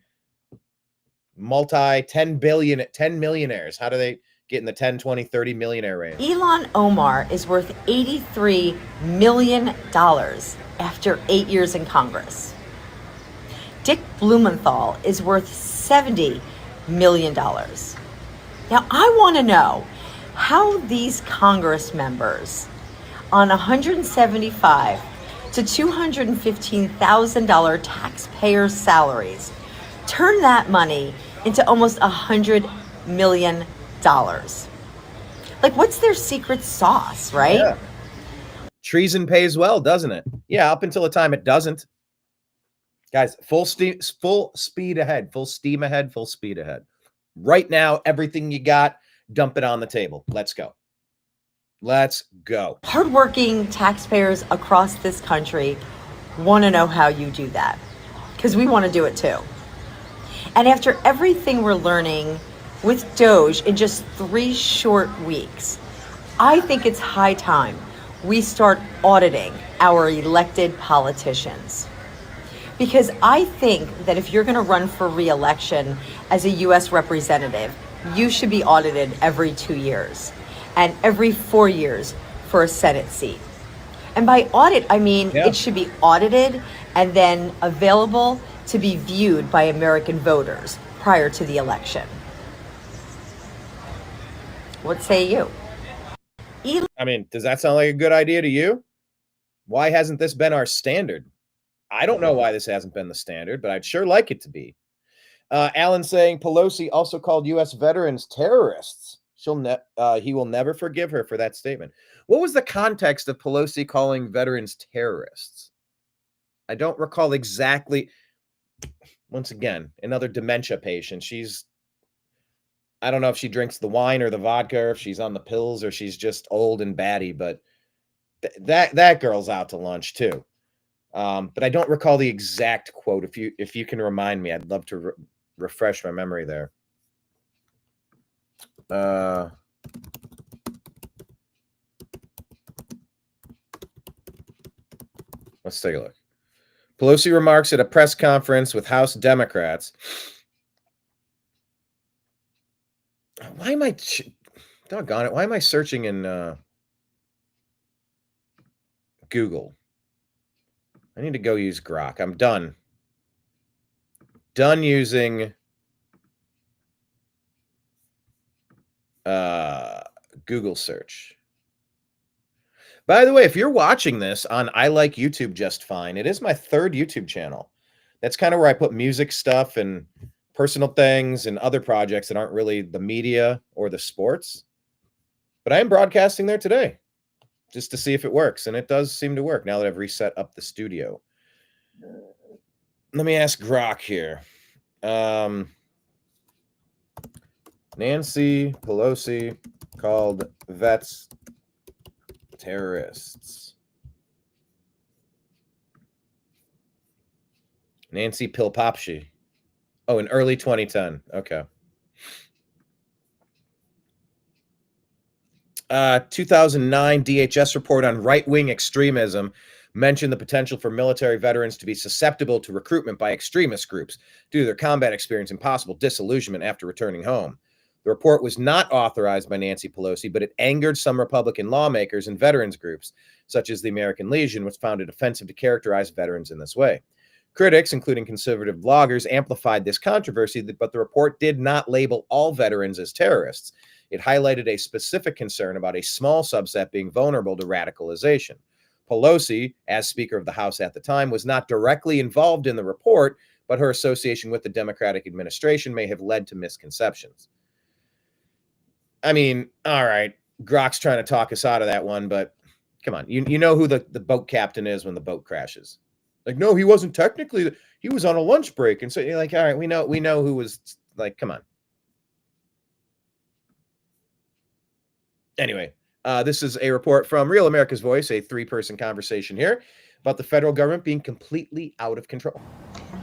Speaker 1: 10 millionaires. How do they get in the 10, 20, 30 millionaire range?
Speaker 2: Ilhan Omar is worth $83 million after 8 years in Congress. Dick Blumenthal is worth $70 million. Now, I want to know how these Congress members on $175,000 to $215,000 taxpayers' salaries turn that money into almost $100 million. Like, what's their secret sauce, right?
Speaker 1: Yeah. Treason pays well, doesn't it? Yeah, up until the time it doesn't. Guys, full speed ahead, full steam ahead, full speed ahead. Right now, everything you got, dump it on the table. Let's go. Let's go.
Speaker 2: Hardworking taxpayers across this country want to know how you do that, because we want to do it too. And after everything we're learning with Doge in just 3 short weeks, I think it's high time we start auditing our elected politicians. Because I think that if you're going to run for re-election as a U.S. representative, you should be audited every 2 years and every 4 years for a Senate seat. And by audit, I mean it should be audited and then available to be viewed by American voters prior to the election. What say you?
Speaker 1: I mean, does that sound like a good idea to you? Why hasn't this been our standard? I don't know why this hasn't been the standard, but I'd sure like it to be. Alan saying Pelosi also called U.S. veterans terrorists. He will never forgive her for that statement. What was the context of Pelosi calling veterans terrorists? I don't recall exactly. Once again, another dementia patient. I don't know if she drinks the wine or the vodka, or if she's on the pills, or she's just old and batty, but that girl's out to lunch too. But I don't recall the exact quote. If you can remind me, I'd love to refresh my memory there. Let's take a look. Pelosi remarks at a press conference with House Democrats. Why am I, doggone it, why am I searching in Google? I need to go use Grok. I'm done. Done using Google search. By the way, if you're watching this on I Like YouTube Just Fine, it is my 3rd YouTube channel. That's kind of where I put music stuff and personal things and other projects that aren't really the media or the sports. But I am broadcasting there today. just to see if it works. And it does seem to work now that I've reset up the studio. Let me ask Grok here. Nancy Pelosi called vets terrorists. Nancy Pilpopshi. Oh, in early 2010. Okay. 2009 DHS report on right-wing extremism mentioned the potential for military veterans to be susceptible to recruitment by extremist groups due to their combat experience and possible disillusionment after returning home. The report was not authorized by Nancy Pelosi, but it angered some Republican lawmakers and veterans groups, such as the American Legion, which found it offensive to characterize veterans in this way. Critics, including conservative bloggers, amplified this controversy, but the report did not label all veterans as terrorists. It highlighted a specific concern about a small subset being vulnerable to radicalization. Pelosi, as Speaker of the House at the time, was not directly involved in the report, but her association with the Democratic administration may have led to misconceptions. I mean, all right, Grok's trying to talk us out of that one, but come on, you know who the boat captain is when the boat crashes. Like, no, he wasn't technically, he was on a lunch break. And so you're like, all right, we know who was, like, come on. Anyway, this is a report from Real America's Voice, a 3-person conversation here about the federal government being completely out of control.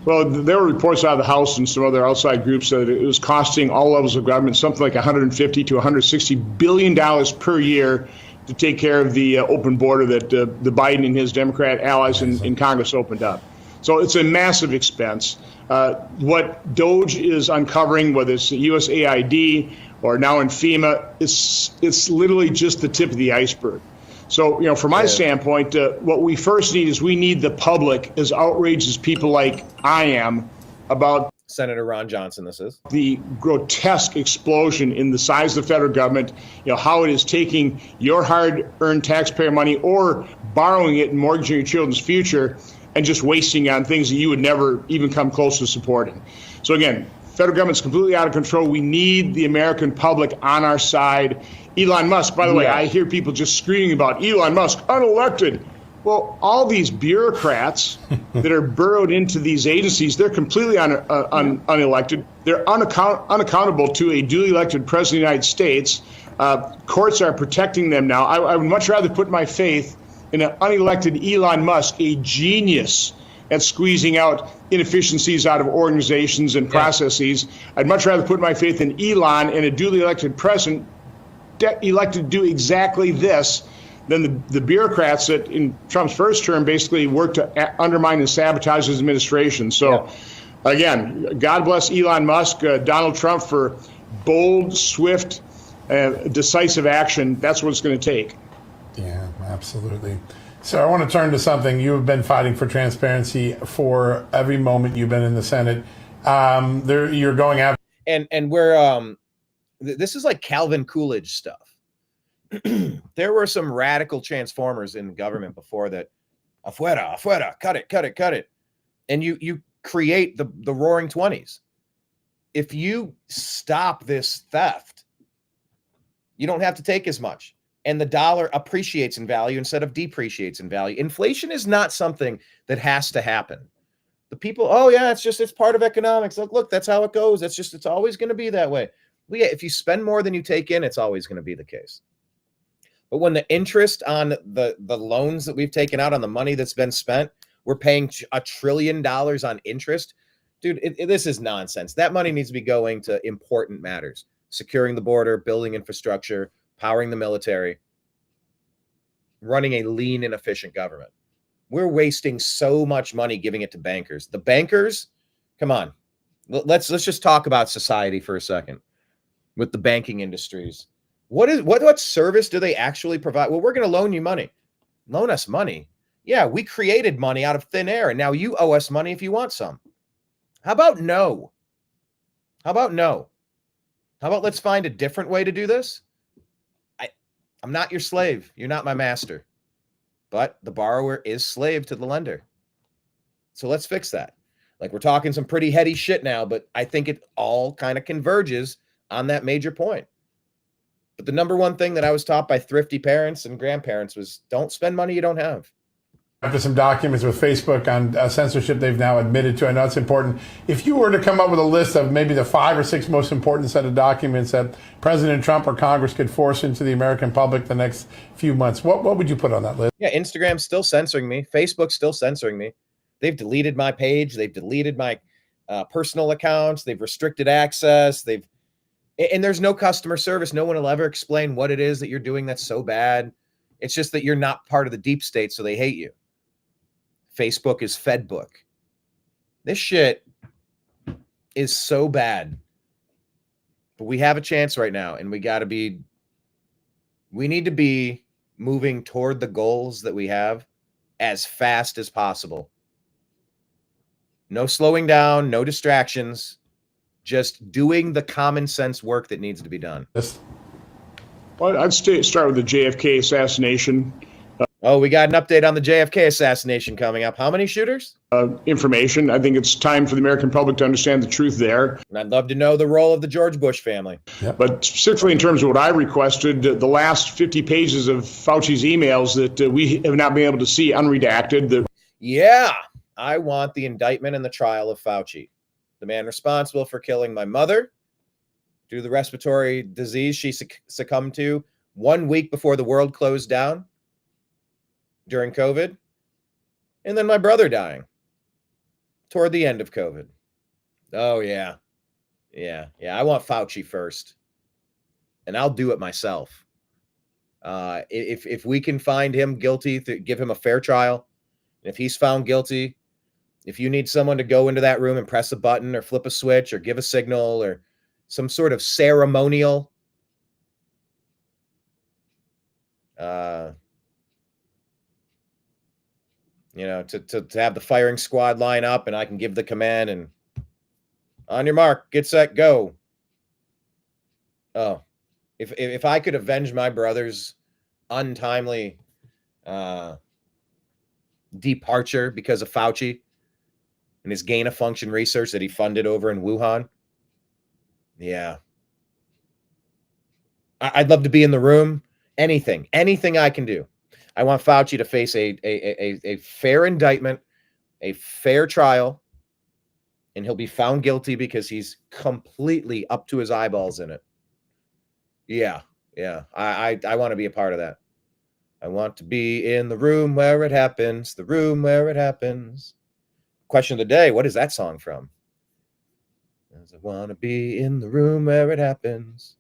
Speaker 3: Well, there were reports out of the House and some other outside groups that it was costing all levels of government something like $150 to $160 billion per year to take care of the open border that the Biden and his Democrat allies in Congress opened up. So it's a massive expense. What DOGE is uncovering, whether it's USAID or now in FEMA, it's literally just the tip of the iceberg. So, you know, from my standpoint, what we first need is we need the public, as outraged as people like I am, about
Speaker 1: Senator Ron Johnson, this is
Speaker 3: the grotesque explosion in the size of the federal government, you know, how it is taking your hard-earned taxpayer money or borrowing it and mortgaging your children's future and just wasting on things that you would never even come close to supporting. So again, federal government's completely out of control. We need the American public on our side. Elon Musk, by the way, I hear people just screaming about Elon Musk, unelected. Well, all these bureaucrats that are burrowed into these agencies, they're completely unelected. They're unaccountable to a duly elected president of the United States. Courts are protecting them now. I would much rather put my faith in an unelected Elon Musk, a genius at squeezing out inefficiencies out of organizations and processes. I'd much rather put my faith in Elon and a duly elected president elected to do exactly this than the bureaucrats that in Trump's first term basically worked to undermine and sabotage his administration. So, again, God bless Elon Musk, Donald Trump for bold, swift, decisive action. That's what it's going to take.
Speaker 5: Yeah, absolutely. So I want to turn to something. You have been fighting for transparency for every moment you've been in the Senate. You're going after.
Speaker 1: And we're this is like Calvin Coolidge stuff. There were some radical transformers in government before that. Afuera, cut it. And you create the roaring 20s. If you stop this theft, you don't have to take as much. And the dollar appreciates in value instead of depreciates in value. Inflation is not something that has to happen. The people, oh yeah, it's part of economics. Look, that's how it goes. It's always going to be that way. Well, yeah, if you spend more than you take in, it's always going to be the case. But when the interest on the loans that we've taken out on the money that's been spent, we're paying $1 trillion on interest. Dude, this is nonsense. That money needs to be going to important matters. Securing the border, building infrastructure, powering the military, running a lean and efficient government. We're wasting so much money giving it to bankers. The bankers, come on. Let's just talk about society for a second with the banking industries. What service do they actually provide? Well, we're going to loan you money. Loan us money. Yeah, we created money out of thin air, and now you owe us money if you want some. How about no? How about let's find a different way to do this? I'm not your slave. You're not my master. But the borrower is slave to the lender. So let's fix that. Like, we're talking some pretty heady shit now, but I think it all kind of converges on that major point. But the number one thing that I was taught by thrifty parents and grandparents was don't spend money you don't have.
Speaker 5: After some documents with Facebook on censorship they've now admitted to. I know it's important. If you were to come up with a list of maybe the 5 or 6 most important set of documents that President Trump or Congress could force into the American public the next few months, what would you put on that list?
Speaker 1: Yeah, Instagram's still censoring me. Facebook's still censoring me. They've deleted my page. They've deleted my personal accounts. They've restricted access. And there's no customer service. No one will ever explain what it is that you're doing that's so bad. It's just that you're not part of the deep state, so they hate you. Facebook is Fedbook. This shit is so bad. But we have a chance right now, and we need to be moving toward the goals that we have as fast as possible. No slowing down, no distractions, just doing the common sense work that needs to be done.
Speaker 3: Well, I'd start with the JFK assassination.
Speaker 1: We got an update on the JFK assassination coming up. How many shooters?
Speaker 3: Information. I think it's time for the American public to understand the truth there.
Speaker 1: And I'd love to know the role of the George Bush family.
Speaker 3: Yep. But specifically in terms of what I requested, the last 50 pages of Fauci's emails that we have not been able to see unredacted.
Speaker 1: Yeah, I want the indictment and the trial of Fauci, the man responsible for killing my mother due to the respiratory disease she succumbed to 1 week before the world closed down during COVID, and then my brother dying toward the end of COVID. Oh, yeah. I want Fauci first, and I'll do it myself. If we can find him guilty, give him a fair trial. And if he's found guilty, if you need someone to go into that room and press a button or flip a switch or give a signal or some sort of ceremonial to have the firing squad line up and I can give the command and on your mark, get set, go. Oh, if I could avenge my brother's untimely departure because of Fauci and his gain of function research that he funded over in Wuhan. Yeah. I'd love to be in the room. Anything I can do. I want Fauci to face a fair indictment, a fair trial, and he'll be found guilty because he's completely up to his eyeballs in it. Yeah. I want to be a part of that. I want to be in the room where it happens, the room where it happens. Question of the day, what is that song from? I want to be in the room where it happens.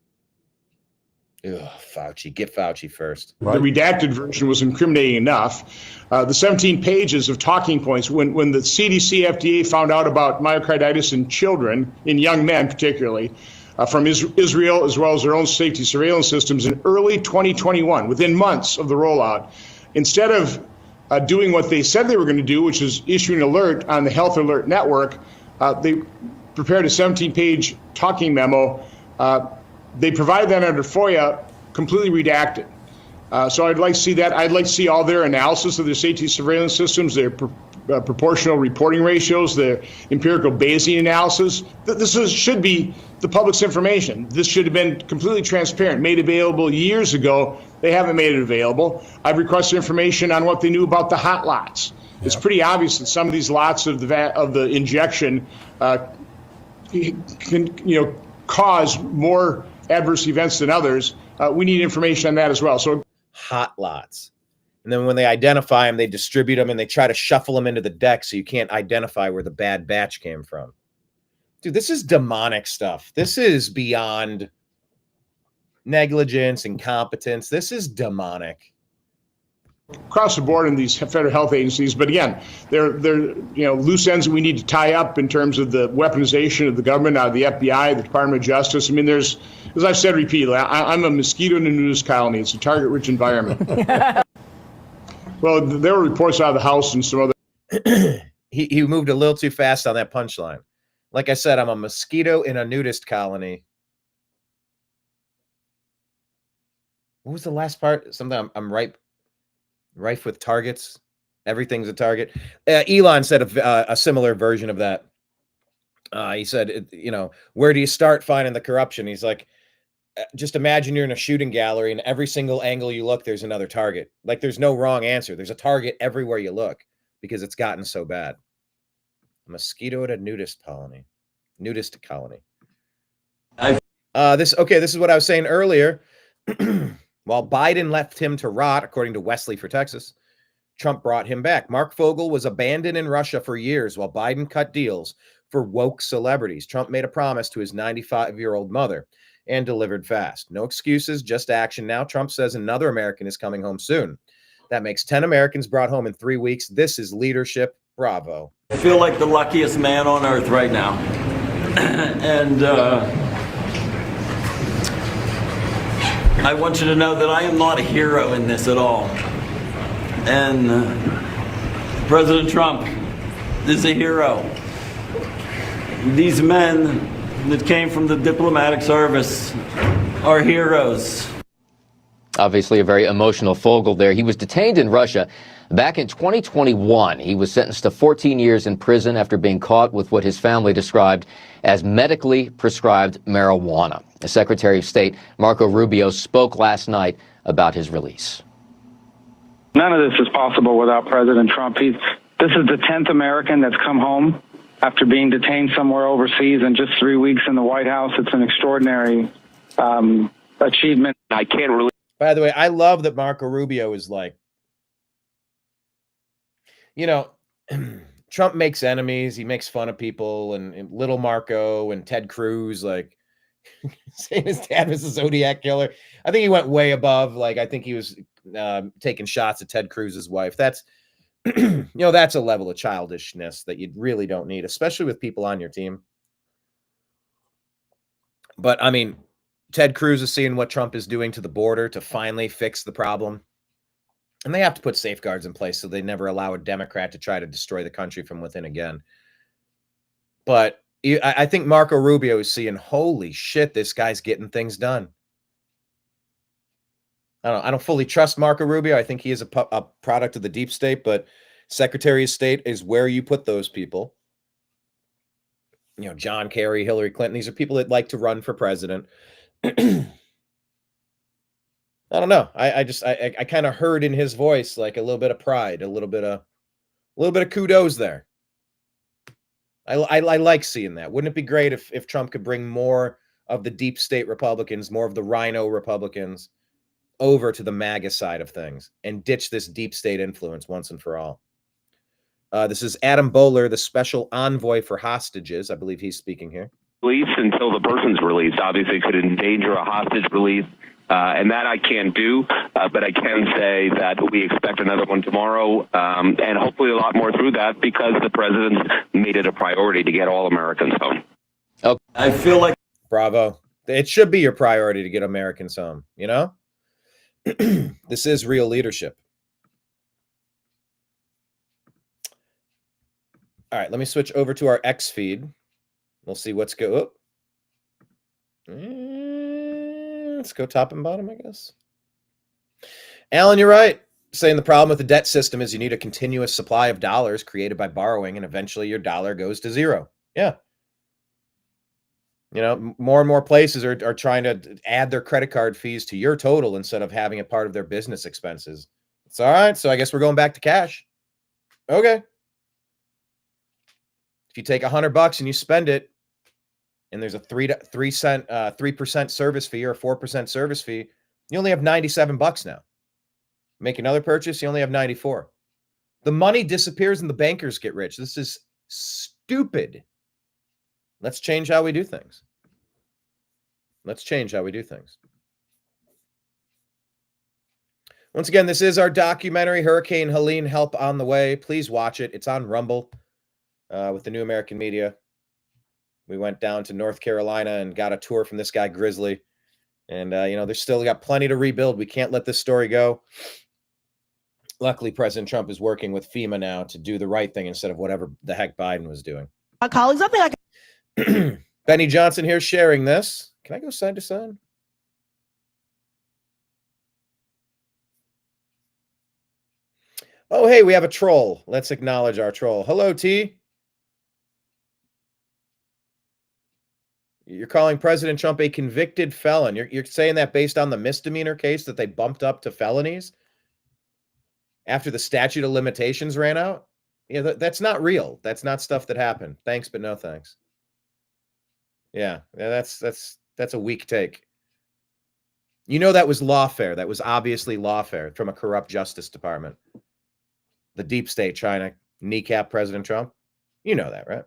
Speaker 1: Ugh, Fauci, get Fauci first.
Speaker 3: The redacted version was incriminating enough. The 17 pages of talking points, when the CDC, FDA found out about myocarditis in children, in young men particularly, from Israel, as well as their own safety surveillance systems in early 2021, within months of the rollout, instead of doing what they said they were going to do, which is issue an alert on the Health Alert Network, they prepared a 17-page talking memo. They provided that under FOIA, completely redacted. So I'd like to see that. I'd like to see all their analysis of their safety surveillance systems, their proportional reporting ratios, their empirical Bayesian analysis. This should be the public's information. This should have been completely transparent, made available years ago. They haven't made it available. I've requested information on what they knew about the hot lots. Yep. It's pretty obvious that some of these lots of the injection can cause more adverse events than others. We need information on that as well. So
Speaker 1: hot lots. And then when they identify them, they distribute them and they try to shuffle them into the deck so you can't identify where the bad batch came from. Dude, this is demonic stuff. This is beyond negligence, incompetence. This is demonic.
Speaker 3: Across the board in these federal health agencies, but again, they're loose ends that we need to tie up in terms of the weaponization of the government, out of the FBI, the Department of Justice. I mean, there's, as I've said repeatedly, I'm a mosquito in a nudist colony. It's a target-rich environment. Well, there were reports out of the House and some other.
Speaker 1: He moved a little too fast on that punchline. Like I said, I'm a mosquito in a nudist colony. What was the last part? Something I'm rife with targets. Everything's a target. Elon said a similar version of that. He said, where do you start finding the corruption? He's like, just imagine you're in a shooting gallery and every single angle you look, there's another target. Like there's no wrong answer. There's a target everywhere you look because it's gotten so bad. A mosquito at a nudist colony. This is what I was saying earlier. While Biden left him to rot, according to Wesley for Texas, Trump brought him back. Mark Fogel was abandoned in Russia for years while Biden cut deals for woke celebrities. Trump made a promise to his 95-year-old mother and delivered fast. No excuses, just action. Now Trump says another American is coming home soon. That makes 10 Americans brought home in 3 weeks. This is leadership. Bravo.
Speaker 6: I feel like the luckiest man on earth right now. And I want you to know that I am not a hero in this at all. And President Trump is a hero. These men that came from the diplomatic service are heroes.
Speaker 9: Obviously a very emotional Fogel there. He was detained in Russia back in 2021. He was sentenced to 14 years in prison after being caught with what his family described as medically prescribed marijuana. The Secretary of State Marco Rubio spoke last night about his release.
Speaker 23: None of this is possible without President Trump. This is the 10th American that's come home after being detained somewhere overseas in just 3 weeks in the White House. It's an extraordinary achievement.
Speaker 1: I can't really. By the way, I love that Marco Rubio is like, Trump makes enemies. He makes fun of people, and little Marco and Ted Cruz, like saying his dad was a Zodiac killer. I think he went way above. Like, I think he was taking shots at Ted Cruz's wife. That's, that's a level of childishness that you really don't need, especially with people on your team. But I mean, Ted Cruz is seeing what Trump is doing to the border to finally fix the problem. And they have to put safeguards in place so they never allow a Democrat to try to destroy the country from within again. But I think Marco Rubio is seeing, holy shit, this guy's getting things done. I don't fully trust Marco Rubio. I think he is a product of the deep state, but Secretary of State is where you put those people. John Kerry, Hillary Clinton, these are people that like to run for president. I don't know. I kind of heard in his voice like a little bit of pride, a little bit of kudos there. I like seeing that. Wouldn't it be great if Trump could bring more of the deep state Republicans, more of the rhino Republicans over to the MAGA side of things and ditch this deep state influence once and for all? This is Adam Bowler, the special envoy for hostages. I believe he's speaking here.
Speaker 24: Release until the person's released obviously could endanger a hostage release. And that I can't do, but I can say that we expect another one tomorrow, and hopefully a lot more through that because the president made it a priority to get all Americans home.
Speaker 6: Okay. I feel like...
Speaker 1: Bravo. It should be your priority to get Americans home, This is real leadership. All right, let me switch over to our X feed. We'll see what's go. Let's go top and bottom, I guess. Alan, you're right. Saying the problem with the debt system is you need a continuous supply of dollars created by borrowing, and eventually your dollar goes to zero. Yeah. More and more places are trying to add their credit card fees to your total instead of having it part of their business expenses. It's all right. So I guess we're going back to cash. Okay. If you take $100 and you spend it, and there's a 3% service fee or a 4% service fee, you only have $97 now. Make another purchase, you only have $94. The money disappears and the bankers get rich. This is stupid. Let's change how we do things. Once again, this is our documentary, Hurricane Helene, Help on the Way. Please watch it. It's on Rumble with the New American Media. We went down to North Carolina and got a tour from this guy, Grizzly. And, there's still got plenty to rebuild. We can't let this story go. Luckily, President Trump is working with FEMA now to do the right thing instead of whatever the heck Biden was doing.
Speaker 16: My colleagues, I think I
Speaker 1: can... Benny Johnson here sharing this. Can I go side to side? Oh, hey, we have a troll. Let's acknowledge our troll. Hello, T. You're calling President Trump a convicted felon. You're saying that based on the misdemeanor case that they bumped up to felonies after the statute of limitations ran out? Yeah, that's not real. That's not stuff that happened. Thanks, but no thanks. Yeah, that's a weak take. You know that was lawfare. That was obviously lawfare from a corrupt Justice Department. The deep state trying to kneecap President Trump. You know that, right?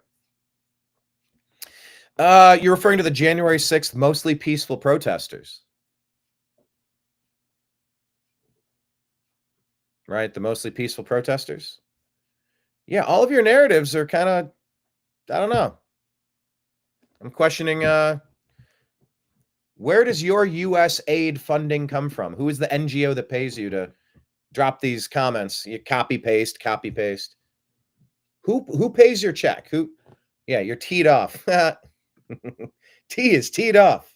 Speaker 1: You're referring to the January 6th mostly peaceful protesters. Right? The mostly peaceful protesters. Yeah, all of your narratives are kind of, I don't know. I'm questioning where does your U.S. aid funding come from? Who is the NGO that pays you to drop these comments? You copy paste. Who pays your check? Who? Yeah, you're teed off. T is teed off.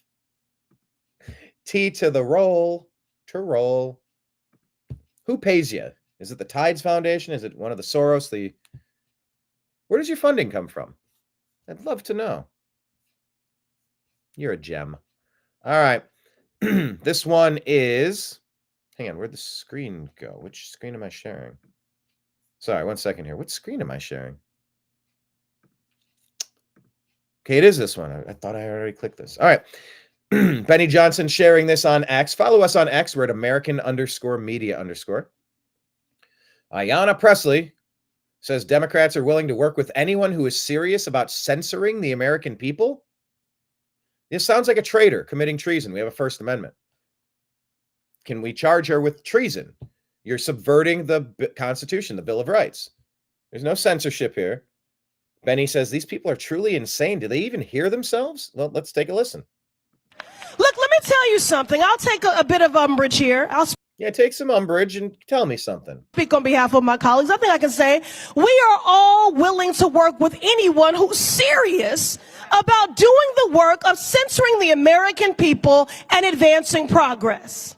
Speaker 1: T to the roll. To roll. Who pays you? Is it the Tides Foundation? Is it one of the Soros? Where does your funding come from? I'd love to know. You're a gem. All right. This one is, hang on, where'd the screen go? Which screen am I sharing? Sorry, 1 second here. What screen am I sharing? Okay, it is this one. I thought I already clicked this. All right. Benny Johnson sharing this on X. Follow us on X. We're at American_media_. Ayanna Presley says Democrats are willing to work with anyone who is serious about censoring the American people. This sounds like a traitor committing treason. We have a First Amendment. Can we charge her with treason? You're subverting the Constitution, the Bill of Rights. There's no censorship here. Benny says these people are truly insane. Do they even hear themselves? Well, let's take a listen.
Speaker 7: Look, let me tell you something. I'll take a bit of umbrage here.
Speaker 1: Yeah, take some umbrage and tell me something.
Speaker 7: Speak on behalf of my colleagues. I think I can say we are all willing to work with anyone who's serious about doing the work of censoring the American people and advancing progress.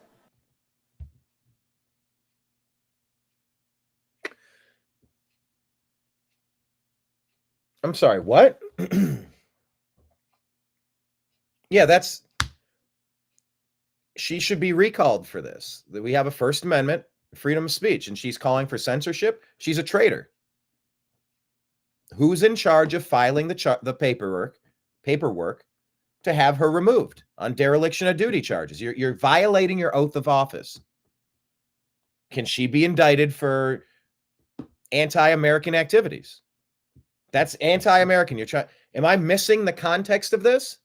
Speaker 1: I'm sorry, what? Yeah, she should be recalled for this. We have a First Amendment, freedom of speech, and she's calling for censorship. She's a traitor. Who's in charge of filing the paperwork to have her removed on dereliction of duty charges? You're violating your oath of office. Can she be indicted for anti-American activities? That's anti-American. Am I missing the context of this?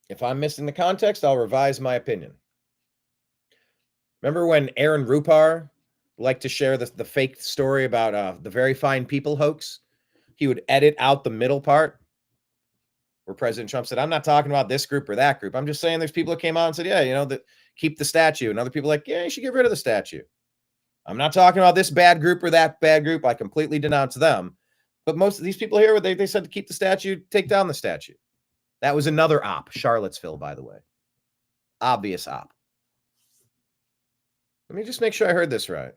Speaker 1: If I'm missing the context, I'll revise my opinion. Remember when Aaron Rupar liked to share the fake story about the Very Fine People hoax? He would edit out the middle part where President Trump said, I'm not talking about this group or that group. I'm just saying there's people that came out and said, yeah, that keep the statue. And other people like, yeah, you should get rid of the statue. I'm not talking about this bad group or that bad group. I completely denounce them. But most of these people here, they said to keep the statue, take down the statue. That was another op. Charlottesville, by the way. Obvious op. Let me just make sure I heard this right.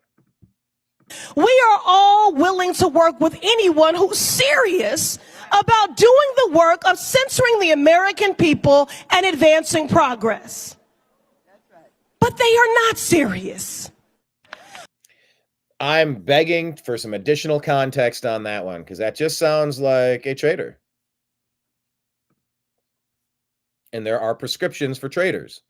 Speaker 7: We are all willing to work with anyone who's serious about doing the work of censoring the American people and advancing progress. But they are not serious.
Speaker 1: I'm begging for some additional context on that one, because that just sounds like a traitor. And there are prescriptions for traitors.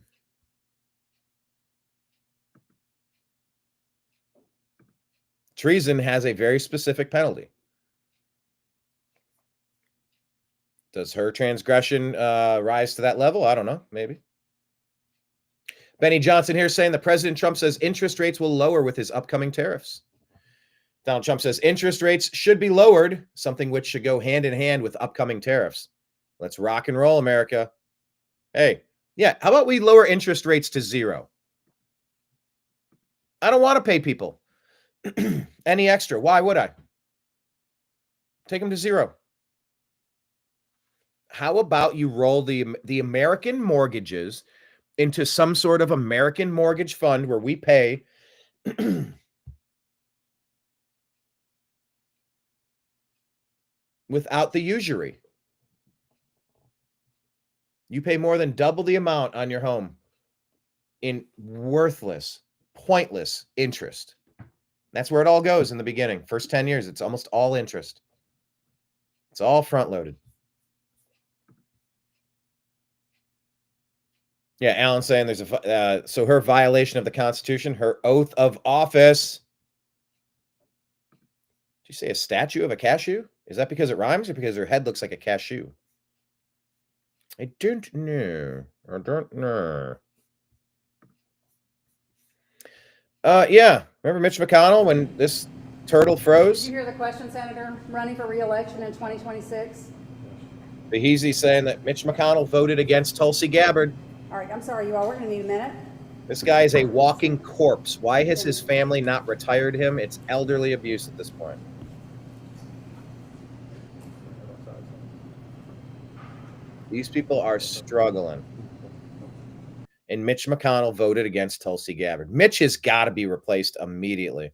Speaker 1: Treason has a very specific penalty. Does her transgression rise to that level? I don't know. Maybe. Benny Johnson here saying that President Trump says interest rates will lower with his upcoming tariffs. Donald Trump says interest rates should be lowered, something which should go hand in hand with upcoming tariffs. Let's rock and roll, America. Hey, yeah, how about we lower interest rates to 0? I don't want to pay people any extra. Why would I? Take them to 0. How about you roll the American mortgages into some sort of American mortgage fund where we pay without the usury? You pay more than double the amount on your home in worthless, pointless interest. That's where it all goes in the beginning. First 10 years, it's almost all interest. It's all front loaded. Yeah, Alan's saying there's a so her violation of the Constitution, her oath of office. Did you say a statue of a cashew? Is that because it rhymes or because her head looks like a cashew? I don't know. Yeah. Remember Mitch McConnell when this turtle froze?
Speaker 8: Did you hear the question, Senator? Running for re-election in 2026?
Speaker 1: Behezy saying that Mitch McConnell voted against Tulsi Gabbard.
Speaker 8: All right, I'm sorry, you all. We're going to need a minute.
Speaker 1: This guy is a walking corpse. Why has his family not retired him? It's elderly abuse at this point. These people are struggling. And Mitch McConnell voted against Tulsi Gabbard. Mitch has got to be replaced immediately.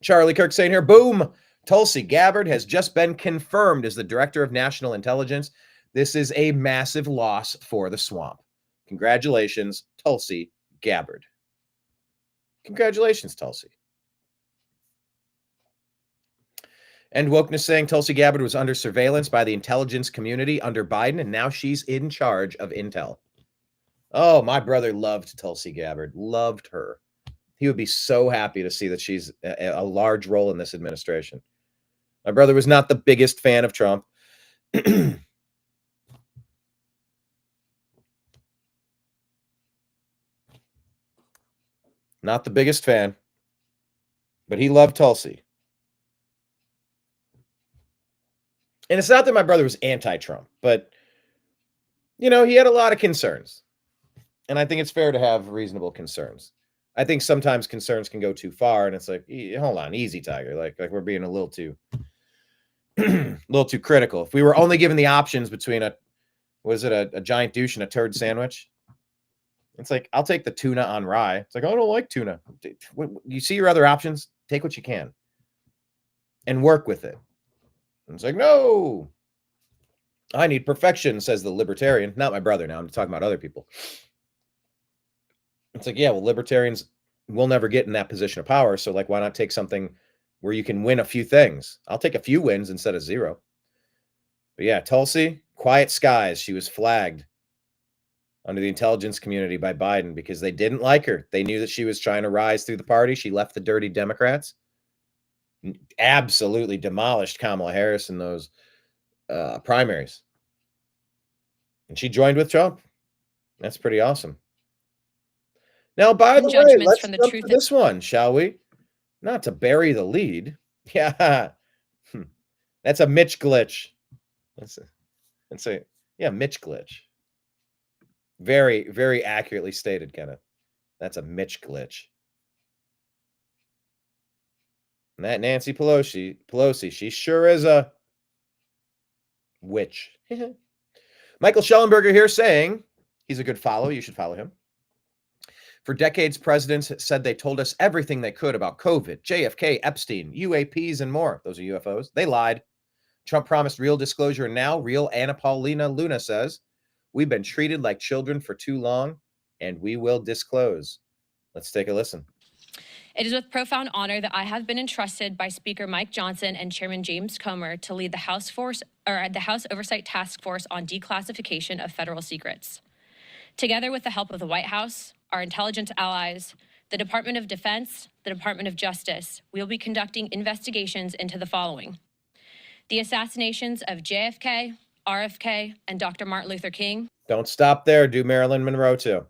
Speaker 1: Charlie Kirk saying here, boom, Tulsi Gabbard has just been confirmed as the Director of National Intelligence. This is a massive loss for the swamp. Congratulations, Tulsi Gabbard. Congratulations, Tulsi. And Wokeness saying Tulsi Gabbard was under surveillance by the intelligence community under Biden, and now she's in charge of intel. Oh, my brother loved Tulsi Gabbard. Loved her. He would be so happy to see that she's a large role in this administration. My brother was not the biggest fan of Trump. Not the biggest fan, but he loved Tulsi. And it's not that my brother was anti-Trump, but, you know, he had a lot of concerns. And I think it's fair to have reasonable concerns. I think sometimes concerns can go too far, and it's like, hold on, easy, Tiger. Like we're being a little too critical. If we were only given the options between a giant douche and a turd sandwich, it's like, I'll take the tuna on rye. It's like, I don't like tuna. You see your other options, take what you can and work with it. And it's like, no, I need perfection, says the libertarian. Not my brother now. I'm talking about other people. It's like, yeah, well, libertarians will never get in that position of power. So, like, why not take something where you can win a few things? I'll take a few wins instead of zero. But yeah, Tulsi, quiet skies. She was flagged under the intelligence community by Biden because they didn't like her. They knew that she was trying to rise through the party. She left the dirty Democrats. Absolutely demolished Kamala Harris in those primaries. And she joined with Trump. That's pretty awesome. Now, by the way, let's jump to this one, shall we? Not to bury the lead. Yeah. That's a Mitch glitch. That's a Mitch glitch. Very, very accurately stated, Kenneth. That's a Mitch glitch. And that Nancy Pelosi, she sure is a witch. Michael Schellenberger here saying he's a good follow. You should follow him. For decades, presidents said they told us everything they could about COVID, JFK, Epstein, UAPs, and more. Those are UFOs. They lied. Trump promised real disclosure, and now real Anna Paulina Luna says, we've been treated like children for too long, and we will disclose. Let's take a listen.
Speaker 10: It is with profound honor that I have been entrusted by Speaker Mike Johnson and Chairman James Comer to lead the House Oversight Task Force on Declassification of Federal Secrets. Together with the help of the White House, our intelligence allies, the Department of Defense, the Department of Justice, we will be conducting investigations into the following: the assassinations of JFK, RFK, and Dr. Martin Luther King. Don't stop there. Do Marilyn Monroe too.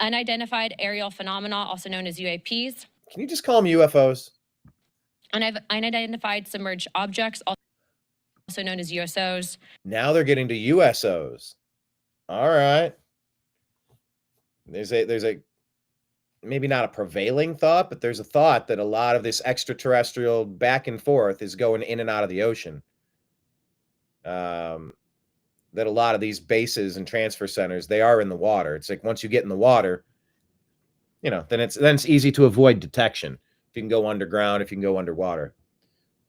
Speaker 10: Unidentified aerial phenomena, also known as UAPs. Can you just call them UFOs? Unidentified submerged objects, also known as USOs. Now they're getting to USOs. All right. There's a maybe not a prevailing thought, but there's a thought that a lot of this extraterrestrial back and forth is going in and out of the ocean. That a lot of these bases and transfer centers, they are in the water. It's like once you get in the water, you know, then it's easy to avoid detection. If you can go underground, if you can go underwater.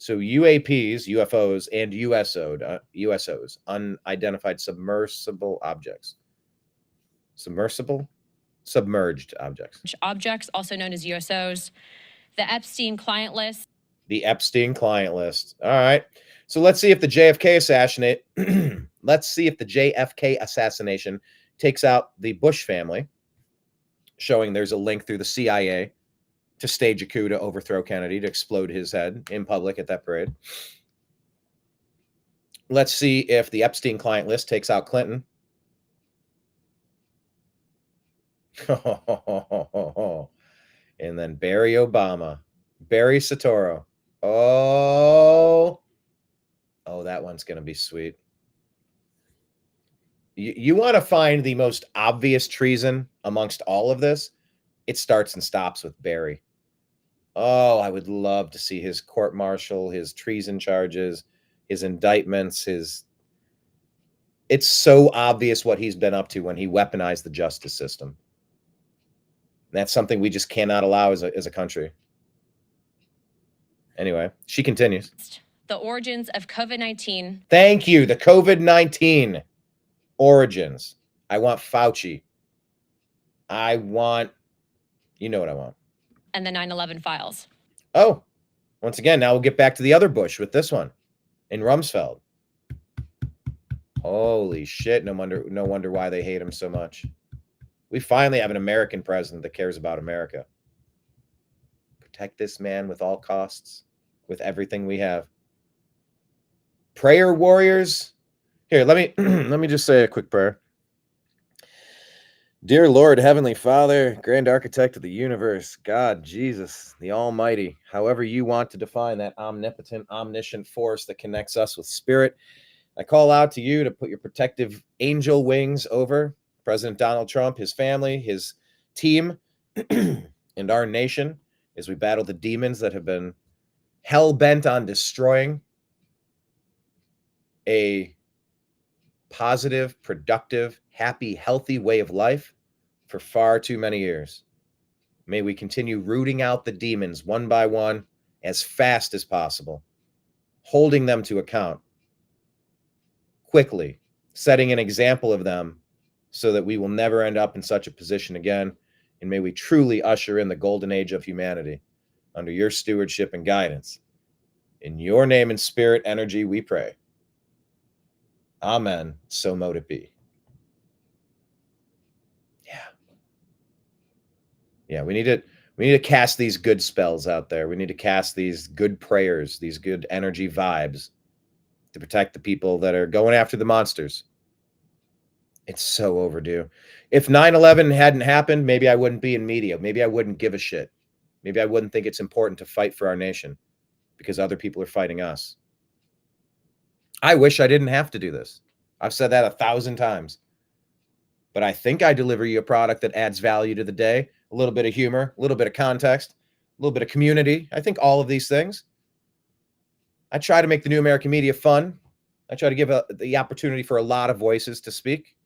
Speaker 1: So UAPs, UFOs, and USOs, unidentified submersible objects. Submerged objects.
Speaker 10: Objects, also known as USOs. The Epstein client list.
Speaker 1: The Epstein client list. All right. So let's see if the JFK assassination takes out the Bush family, showing there's a link through the CIA to stage a coup to overthrow Kennedy, to explode his head in public at that parade. Let's see if the Epstein client list takes out Clinton. And then Barry Obama, Barry Soetoro. Oh, that one's going to be sweet. You want to find the most obvious treason amongst all of this? It starts and stops with Barry. Oh, I would love to see his court-martial, his treason charges, his indictments, it's so obvious what he's been up to when he weaponized the justice system. That's something we just cannot allow as a country. Anyway, she continues.
Speaker 10: The origins of COVID-19.
Speaker 1: Thank you. The COVID-19 origins. I want Fauci. You know what I want.
Speaker 10: And the 9/11 files.
Speaker 1: Oh, once again, now we'll get back to the other Bush with this one in Rumsfeld. Holy shit. No wonder why they hate him so much. We finally have an American president that cares about America. Protect this man with all costs, with everything we have. Prayer warriors. Here, let me just say a quick prayer. Dear Lord, Heavenly Father, Grand Architect of the universe, God, Jesus, the Almighty, however you want to define that omnipotent, omniscient force that connects us with spirit, I call out to you to put your protective angel wings over President Donald Trump, his family, his team, and our nation as we battle the demons that have been hell-bent on destroying a positive, productive, happy, healthy way of life for far too many years. May we continue rooting out the demons one by one as fast as possible, holding them to account quickly, setting an example of them so that we will never end up in such a position again. And may we truly usher in the golden age of humanity under your stewardship and guidance. In your name and spirit energy, we pray. Amen. So mote it be. Yeah, we need to cast these good spells out there. We need to cast these good prayers, these good energy vibes to protect the people that are going after the monsters. It's so overdue. If 9/11 hadn't happened, maybe I wouldn't be in media. Maybe I wouldn't give a shit. Maybe I wouldn't think it's important to fight for our nation because other people are fighting us. I wish I didn't have to do this. I've said that 1,000 times. But I think I deliver you a product that adds value to the day, a little bit of humor, a little bit of context, a little bit of community. I think all of these things. I try to make the new American media fun. I try to give the opportunity for a lot of voices to speak.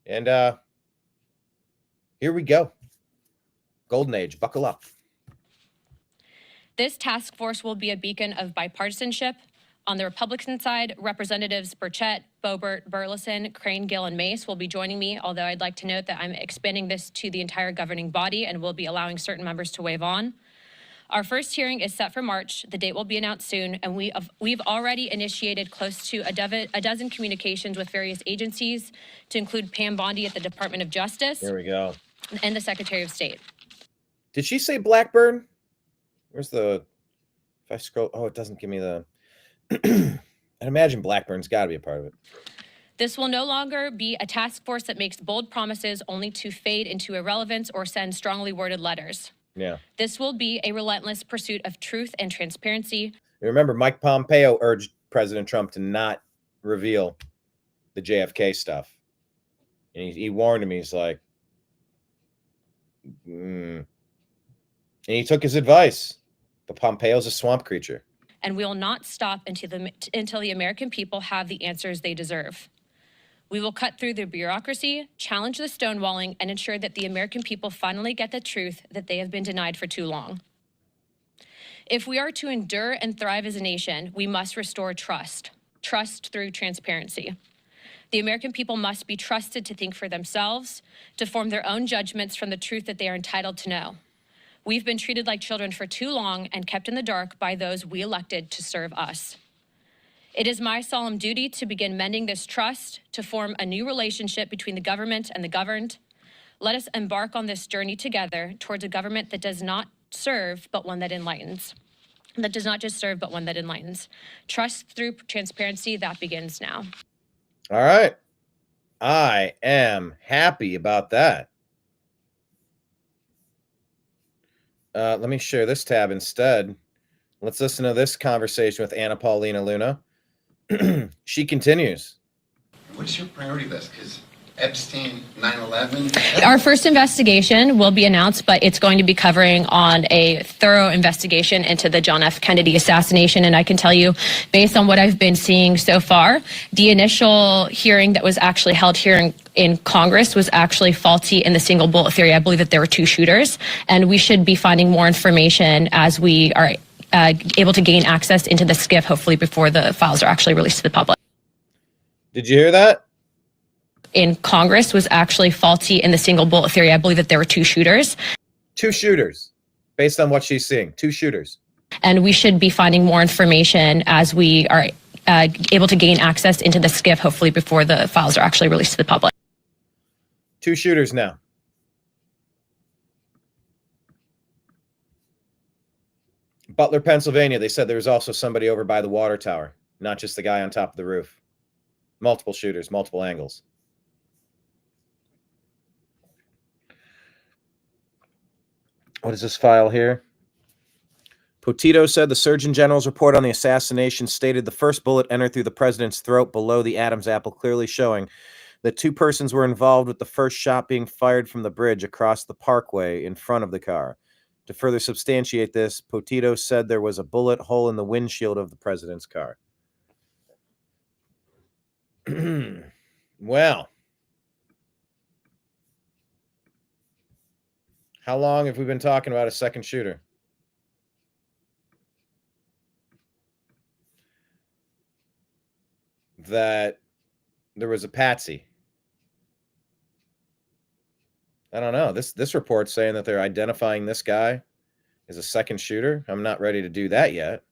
Speaker 1: And here we go. Golden age, buckle up.
Speaker 10: This task force will be a beacon of bipartisanship. On the Republican side, Representatives Burchett, Boebert, Burleson, Crane, Gill, and Mace will be joining me, although I'd like to note that I'm expanding this to the entire governing body and will be allowing certain members to waive on. Our first hearing is set for March. The date will be announced soon, and we've already initiated close to a dozen communications with various agencies, to include Pam Bondi at the Department of Justice.
Speaker 1: There we go.
Speaker 10: And the Secretary of State.
Speaker 1: Did she say Blackburn? Where's the... If I scroll... Oh, it doesn't give me the... I'd imagine Blackburn's got to be a part of it.
Speaker 10: This will no longer be a task force that makes bold promises only to fade into irrelevance or send strongly worded letters.
Speaker 1: Yeah.
Speaker 10: This will be a relentless pursuit of truth and transparency.
Speaker 1: Remember, Mike Pompeo urged President Trump to not reveal the JFK stuff. And he warned him. He's like, And he took his advice. But Pompeo's a swamp creature.
Speaker 10: And we will not stop until the American people have the answers they deserve. We will cut through the bureaucracy, challenge the stonewalling, and ensure that the American people finally get the truth that they have been denied for too long. If we are to endure and thrive as a nation, we must restore trust through transparency. The American people must be trusted to think for themselves, to form their own judgments from the truth that they are entitled to know. We've been treated like children for too long and kept in the dark by those we elected to serve us. It is my solemn duty to begin mending this trust, to form a new relationship between the government and the governed. Let us embark on this journey together towards a government that does not serve, but one that enlightens. That does not just serve, but one that enlightens. Trust through transparency, that begins now.
Speaker 1: All right. I am happy about that. Let me share this tab instead. Let's listen to this conversation with Anna Paulina Luna. She continues.
Speaker 11: What's your priority list? Because Epstein, 9/11.
Speaker 10: Our first investigation will be announced, but it's going to be covering on a thorough investigation into the John F. Kennedy assassination. And I can tell you, based on what I've been seeing so far, the initial hearing that was actually held here in Congress was actually faulty in the single bullet theory. I believe that there were two shooters, and we should be finding more information as we are able to gain access into the SCIF, hopefully before the files are actually released to the public.
Speaker 1: Did you hear that?
Speaker 10: In Congress was actually faulty in the single bullet theory. I believe that there were two shooters.
Speaker 1: Two shooters, based on what she's seeing. Two shooters.
Speaker 10: And we should be finding more information as we are able to gain access into the SCIF, hopefully before the files are actually released to the public.
Speaker 1: Two shooters now. Butler, Pennsylvania, they said there was also somebody over by the water tower, not just the guy on top of the roof. Multiple shooters, multiple angles. What is this file here? Potito said the Surgeon General's report on the assassination stated the first bullet entered through the president's throat below the Adam's apple, clearly showing that two persons were involved, with the first shot being fired from the bridge across the parkway in front of the car. To further substantiate this, Potito said there was a bullet hole in the windshield of the president's car. Well, how long have we been talking about a second shooter? That there was a patsy. I don't know. This report's saying that they're identifying this guy as a second shooter. I'm not ready to do that yet.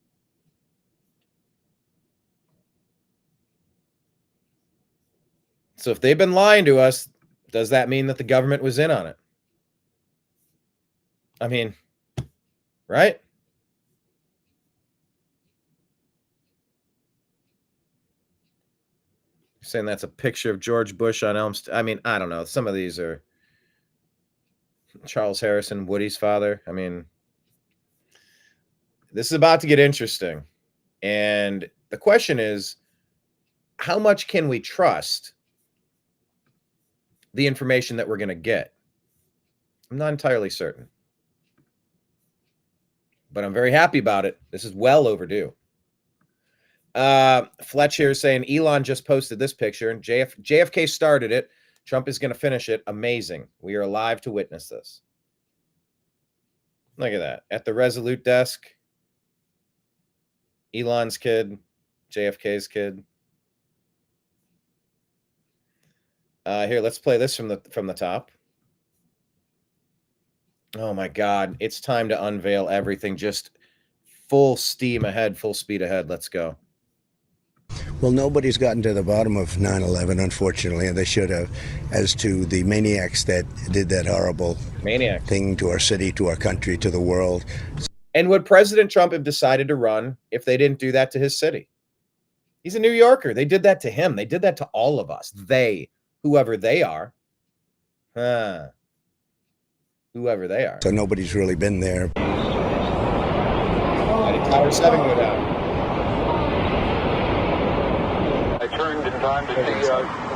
Speaker 1: So if they've been lying to us, does that mean that the government was in on it? I mean, right? Saying that's a picture of George Bush on Elm Street. I mean, I don't know. Some of these are Charles Harrison, Woody's father. I mean, this is about to get interesting. And the question is, how much can we trust the information that we're going to get? I'm not entirely certain, but I'm very happy about it. This is well overdue. Fletch here is saying Elon just posted this picture and JFK started it. Trump is going to finish it. Amazing. We are alive to witness this. Look at that. At the Resolute desk, Elon's kid, JFK's kid. Here, let's play this from the top. Oh my God. It's time to unveil everything. Just full steam ahead, full speed ahead. Let's go.
Speaker 4: Well, nobody's gotten to the bottom of 9/11, unfortunately, and they should have, as to the maniacs that did that horrible thing to our city, to our country, to the world.
Speaker 1: And would President Trump have decided to run if they didn't do that to his city? He's a New Yorker. They did that to him. They did that to all of us. They, whoever they are. Whoever they are.
Speaker 4: So nobody's really been there.
Speaker 1: How did Tower 7 go down?
Speaker 12: I turned in time to see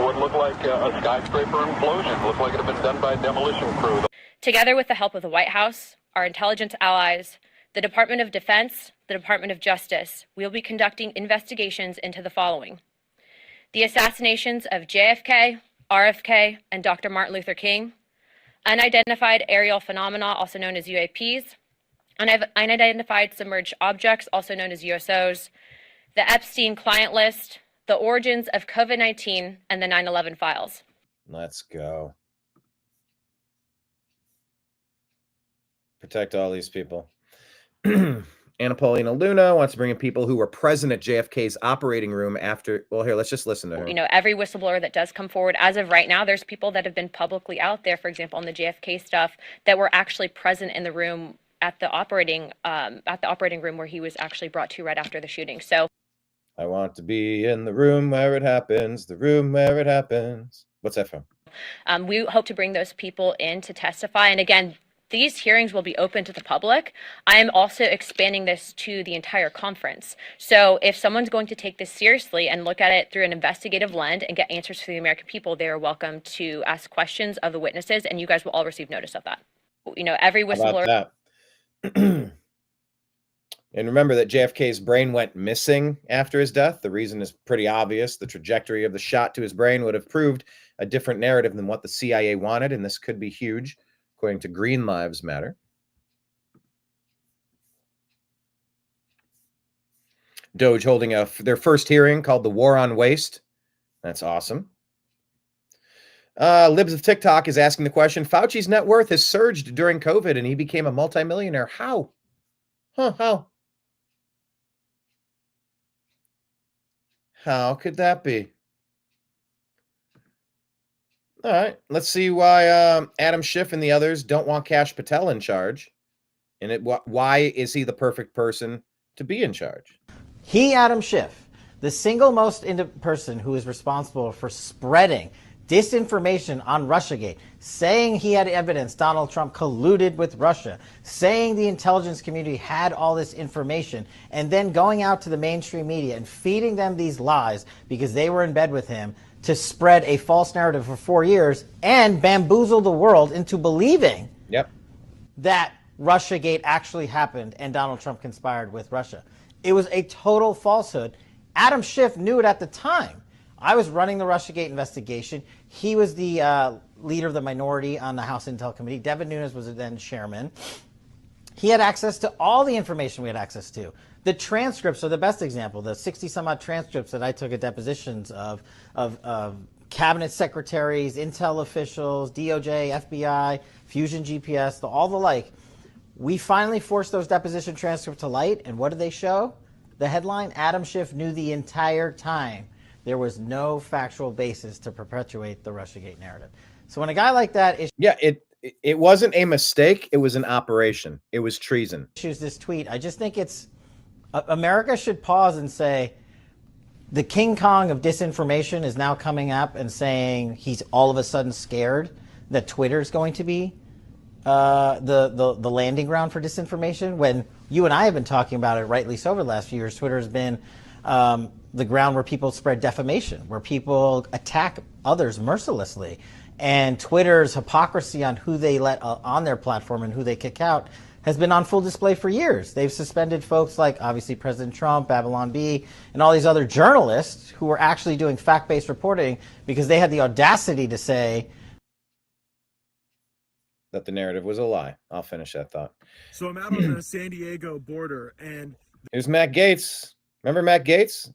Speaker 12: what looked like a skyscraper implosion. Looked like it had been done by a demolition crew.
Speaker 10: Together with the help of the White House, our intelligence allies, the Department of Defense, the Department of Justice, we will be conducting investigations into the following: the assassinations of JFK, RFK, and Dr. Martin Luther King, unidentified aerial phenomena, also known as UAPs, unidentified submerged objects, also known as USOs, the Epstein client list, the origins of COVID-19, and the 9/11 files.
Speaker 1: Let's go. Protect all these people. Anna Paulina Luna wants to bring in people who were present at JFK's operating room after. Well, here, let's just listen to her.
Speaker 10: You know, every whistleblower that does come forward, as of right now, there's people that have been publicly out there, for example, on the JFK stuff, that were actually present in the room at the operating room where he was actually brought to right after the shooting. So
Speaker 1: I want to be in the room where it happens, the room where it happens. What's that from?
Speaker 10: We hope to bring those people in to testify. And again, these hearings will be open to the public. I am also expanding this to the entire conference. So if someone's going to take this seriously and look at it through an investigative lens and get answers for the American people, they are welcome to ask questions of the witnesses, and you guys will all receive notice of that. You know, every whistleblower.
Speaker 1: How about that? And remember that JFK's brain went missing after his death. The reason is pretty obvious. The trajectory of the shot to his brain would have proved a different narrative than what the CIA wanted, and this could be huge, according to Green Lives Matter. Doge holding their first hearing called the War on Waste. That's awesome. Libs of TikTok is asking the question, Fauci's net worth has surged during COVID and he became a multimillionaire. How? How? How could that be? All right, let's see why Adam Schiff and the others don't want Kash Patel in charge. And why is he the perfect person to be in charge?
Speaker 14: He, Adam Schiff, the single most person who is responsible for spreading disinformation on Russiagate, saying he had evidence Donald Trump colluded with Russia, saying the intelligence community had all this information, and then going out to the mainstream media and feeding them these lies because they were in bed with him to spread a false narrative for 4 years and bamboozle the world into believing that Russiagate actually happened and Donald Trump conspired with Russia. It was a total falsehood. Adam Schiff knew it at the time. I was running the Russiagate investigation. He was the leader of the minority on the House Intel Committee. Devin Nunes was then chairman. He had access to all the information we had access to. The transcripts are the best example. The 60-some-odd transcripts that I took at depositions of cabinet secretaries, intel officials, DOJ, FBI, Fusion GPS, all the like. We finally forced those deposition transcripts to light, and what did they show? The headline, Adam Schiff knew the entire time there was no factual basis to perpetuate the Russiagate narrative. So when a guy like that is...
Speaker 1: Yeah, it wasn't a mistake. It was an operation. It was treason.
Speaker 14: ...issues this tweet, I just think it's... America should pause and say, the King Kong of disinformation is now coming up and saying he's all of a sudden scared that Twitter is going to be the landing ground for disinformation, when you and I have been talking about it, rightly so, over the last few years. Twitter has been the ground where people spread defamation, where people attack others mercilessly. And Twitter's hypocrisy on who they let on their platform and who they kick out has been on full display for years. They've suspended folks like, obviously, President Trump, Babylon Bee, and all these other journalists who were actually doing fact-based reporting because they had the audacity to say
Speaker 1: that the narrative was a lie. I'll finish that thought.
Speaker 15: So I'm out on the San Diego border, and
Speaker 1: here's Matt Gaetz. Remember Matt Gaetz?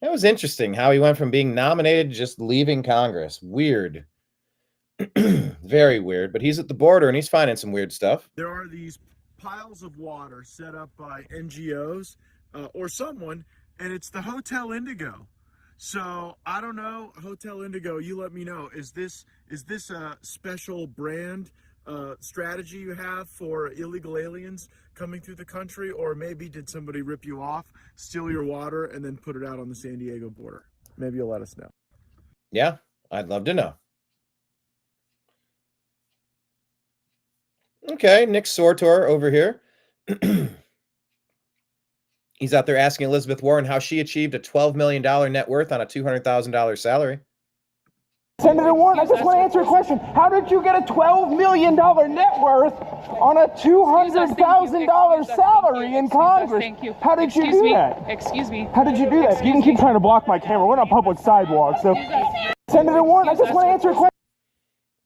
Speaker 1: That was interesting how he went from being nominated to just leaving Congress. Weird. Very weird. But he's at the border and he's finding some weird stuff.
Speaker 15: There are these piles of water set up by NGOs or someone, and it's the Hotel Indigo. So I don't know, Hotel Indigo, you let me know. Is this a special brand strategy you have for illegal aliens coming through the country, or maybe did somebody rip you off, steal your water, and then put it out on the San Diego border? Maybe you'll let us know.
Speaker 1: Yeah, I'd love to know. Okay, Nick Sortor over here. He's out there asking Elizabeth Warren how she achieved a $12 million net worth on a $200,000 salary.
Speaker 17: Senator Warren, I just want to answer a question. How did you get a $12 million net worth on a $200,000 salary in Congress?
Speaker 18: Thank you.
Speaker 17: How did you do that?
Speaker 18: Excuse me.
Speaker 17: How did you do that? You can keep trying to block my camera. We're on a public sidewalk. So, Senator Warren, I just want to answer a question.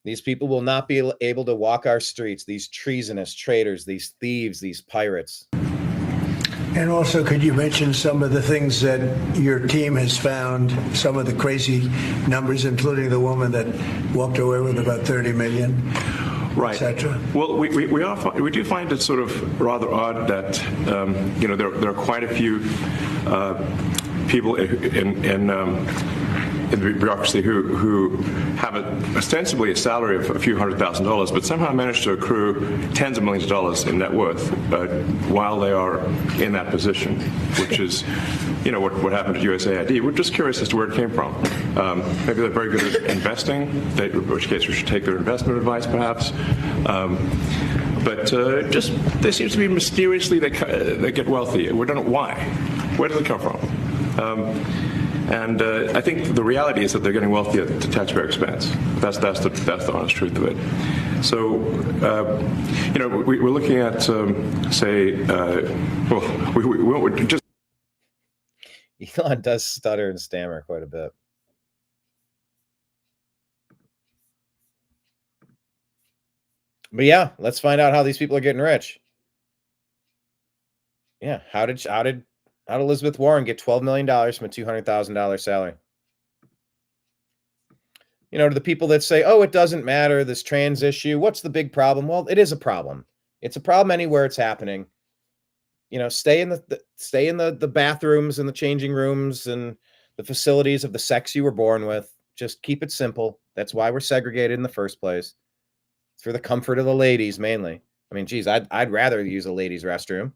Speaker 1: These people will not be able to walk our streets, these treasonous traitors, these thieves, these pirates.
Speaker 4: And also, could you mention some of the things that your team has found, some of the crazy numbers, including the woman that walked away with about 30 million,
Speaker 13: right,
Speaker 4: etc.?
Speaker 13: Well, we do find it sort of rather odd that there are quite a few people in the bureaucracy who have ostensibly a salary of a few $100,000, but somehow manage to accrue tens of millions of dollars in net worth while they are in that position, which is, what happened at USAID. We're just curious as to where it came from. Maybe they're very good at investing, in which case we should take their investment advice, perhaps. But just they seem to be mysteriously they get wealthy. We don't know why. Where do they come from? And I think the reality is that they're getting wealthy at the taxpayer expense. That's the honest truth of it. So, we're looking at, we just.
Speaker 1: Elon does stutter and stammer quite a bit. But yeah, let's find out how these people are getting rich. Yeah, how did Elizabeth Warren get $12 million from a $200,000 salary? To the people that say, "Oh, it doesn't matter, this trans issue. What's the big problem?" Well, it is a problem. It's a problem anywhere it's happening. Stay in the bathrooms and the changing rooms and the facilities of the sex you were born with. Just keep it simple. That's why we're segregated in the first place. It's for the comfort of the ladies mainly. I mean, geez, I'd rather use a ladies' restroom.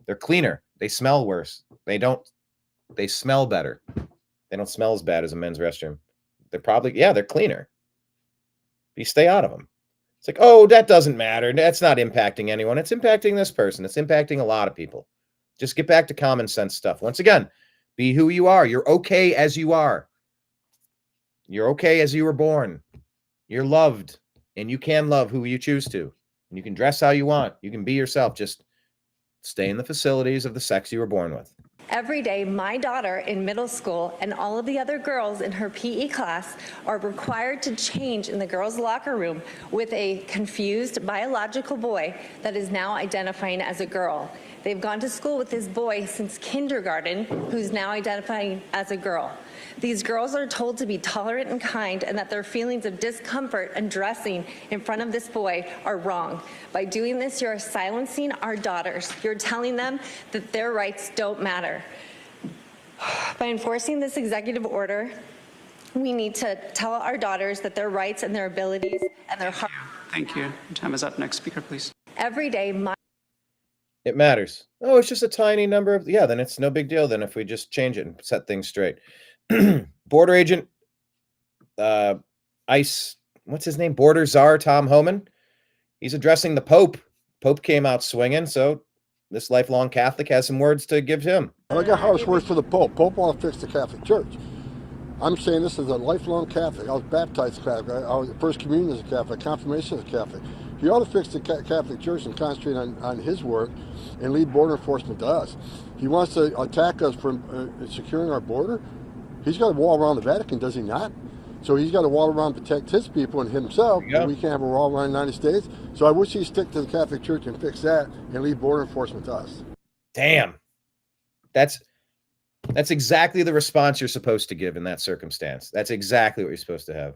Speaker 1: They're cleaner. They smell worse. They smell better. They don't smell as bad as a men's restroom. They're cleaner. But you stay out of them. It's like, oh, that doesn't matter. That's not impacting anyone. It's impacting this person. It's impacting a lot of people. Just get back to common sense stuff. Once again, be who you are. You're okay as you are. You're okay as you were born. You're loved. And you can love who you choose to. And you can dress how you want. You can be yourself. Just stay in the facilities of the sex you were born with.
Speaker 18: Every day, my daughter in middle school and all of the other girls in her PE class are required to change in the girls' locker room with a confused biological boy that is now identifying as a girl. They've gone to school with this boy since kindergarten who's now identifying as a girl. These girls are told to be tolerant and kind and that their feelings of discomfort and dressing in front of this boy are wrong. By doing this, you're silencing our daughters. You're telling them that their rights don't matter. By enforcing this executive order, we need to tell our daughters that their rights and their abilities and their heart.
Speaker 19: Thank you. Time is up. Next speaker, please.
Speaker 18: Every day,
Speaker 1: it matters. Oh, it's just a tiny number of, then it's no big deal then if we just change it and set things straight. Border agent, what's his name? Border czar Tom Homan. He's addressing the Pope. Pope came out swinging, so this lifelong Catholic has some words to give him.
Speaker 21: Look at how this works for the Pope. Pope wants to fix the Catholic Church. I'm saying this as a lifelong Catholic. I was baptized Catholic. I was First Communion as a Catholic, Confirmation as a Catholic. He ought to fix the Catholic Church and concentrate on his work and lead border enforcement to us. He wants to attack us from securing our border. He's got a wall around the Vatican, does he not? So he's got a wall around to protect his people and himself. And we can't have a wall around the United States. So I wish he'd stick to the Catholic Church and fix that and leave border enforcement to us.
Speaker 1: Damn. That's exactly the response you're supposed to give in that circumstance. That's exactly what you're supposed to have.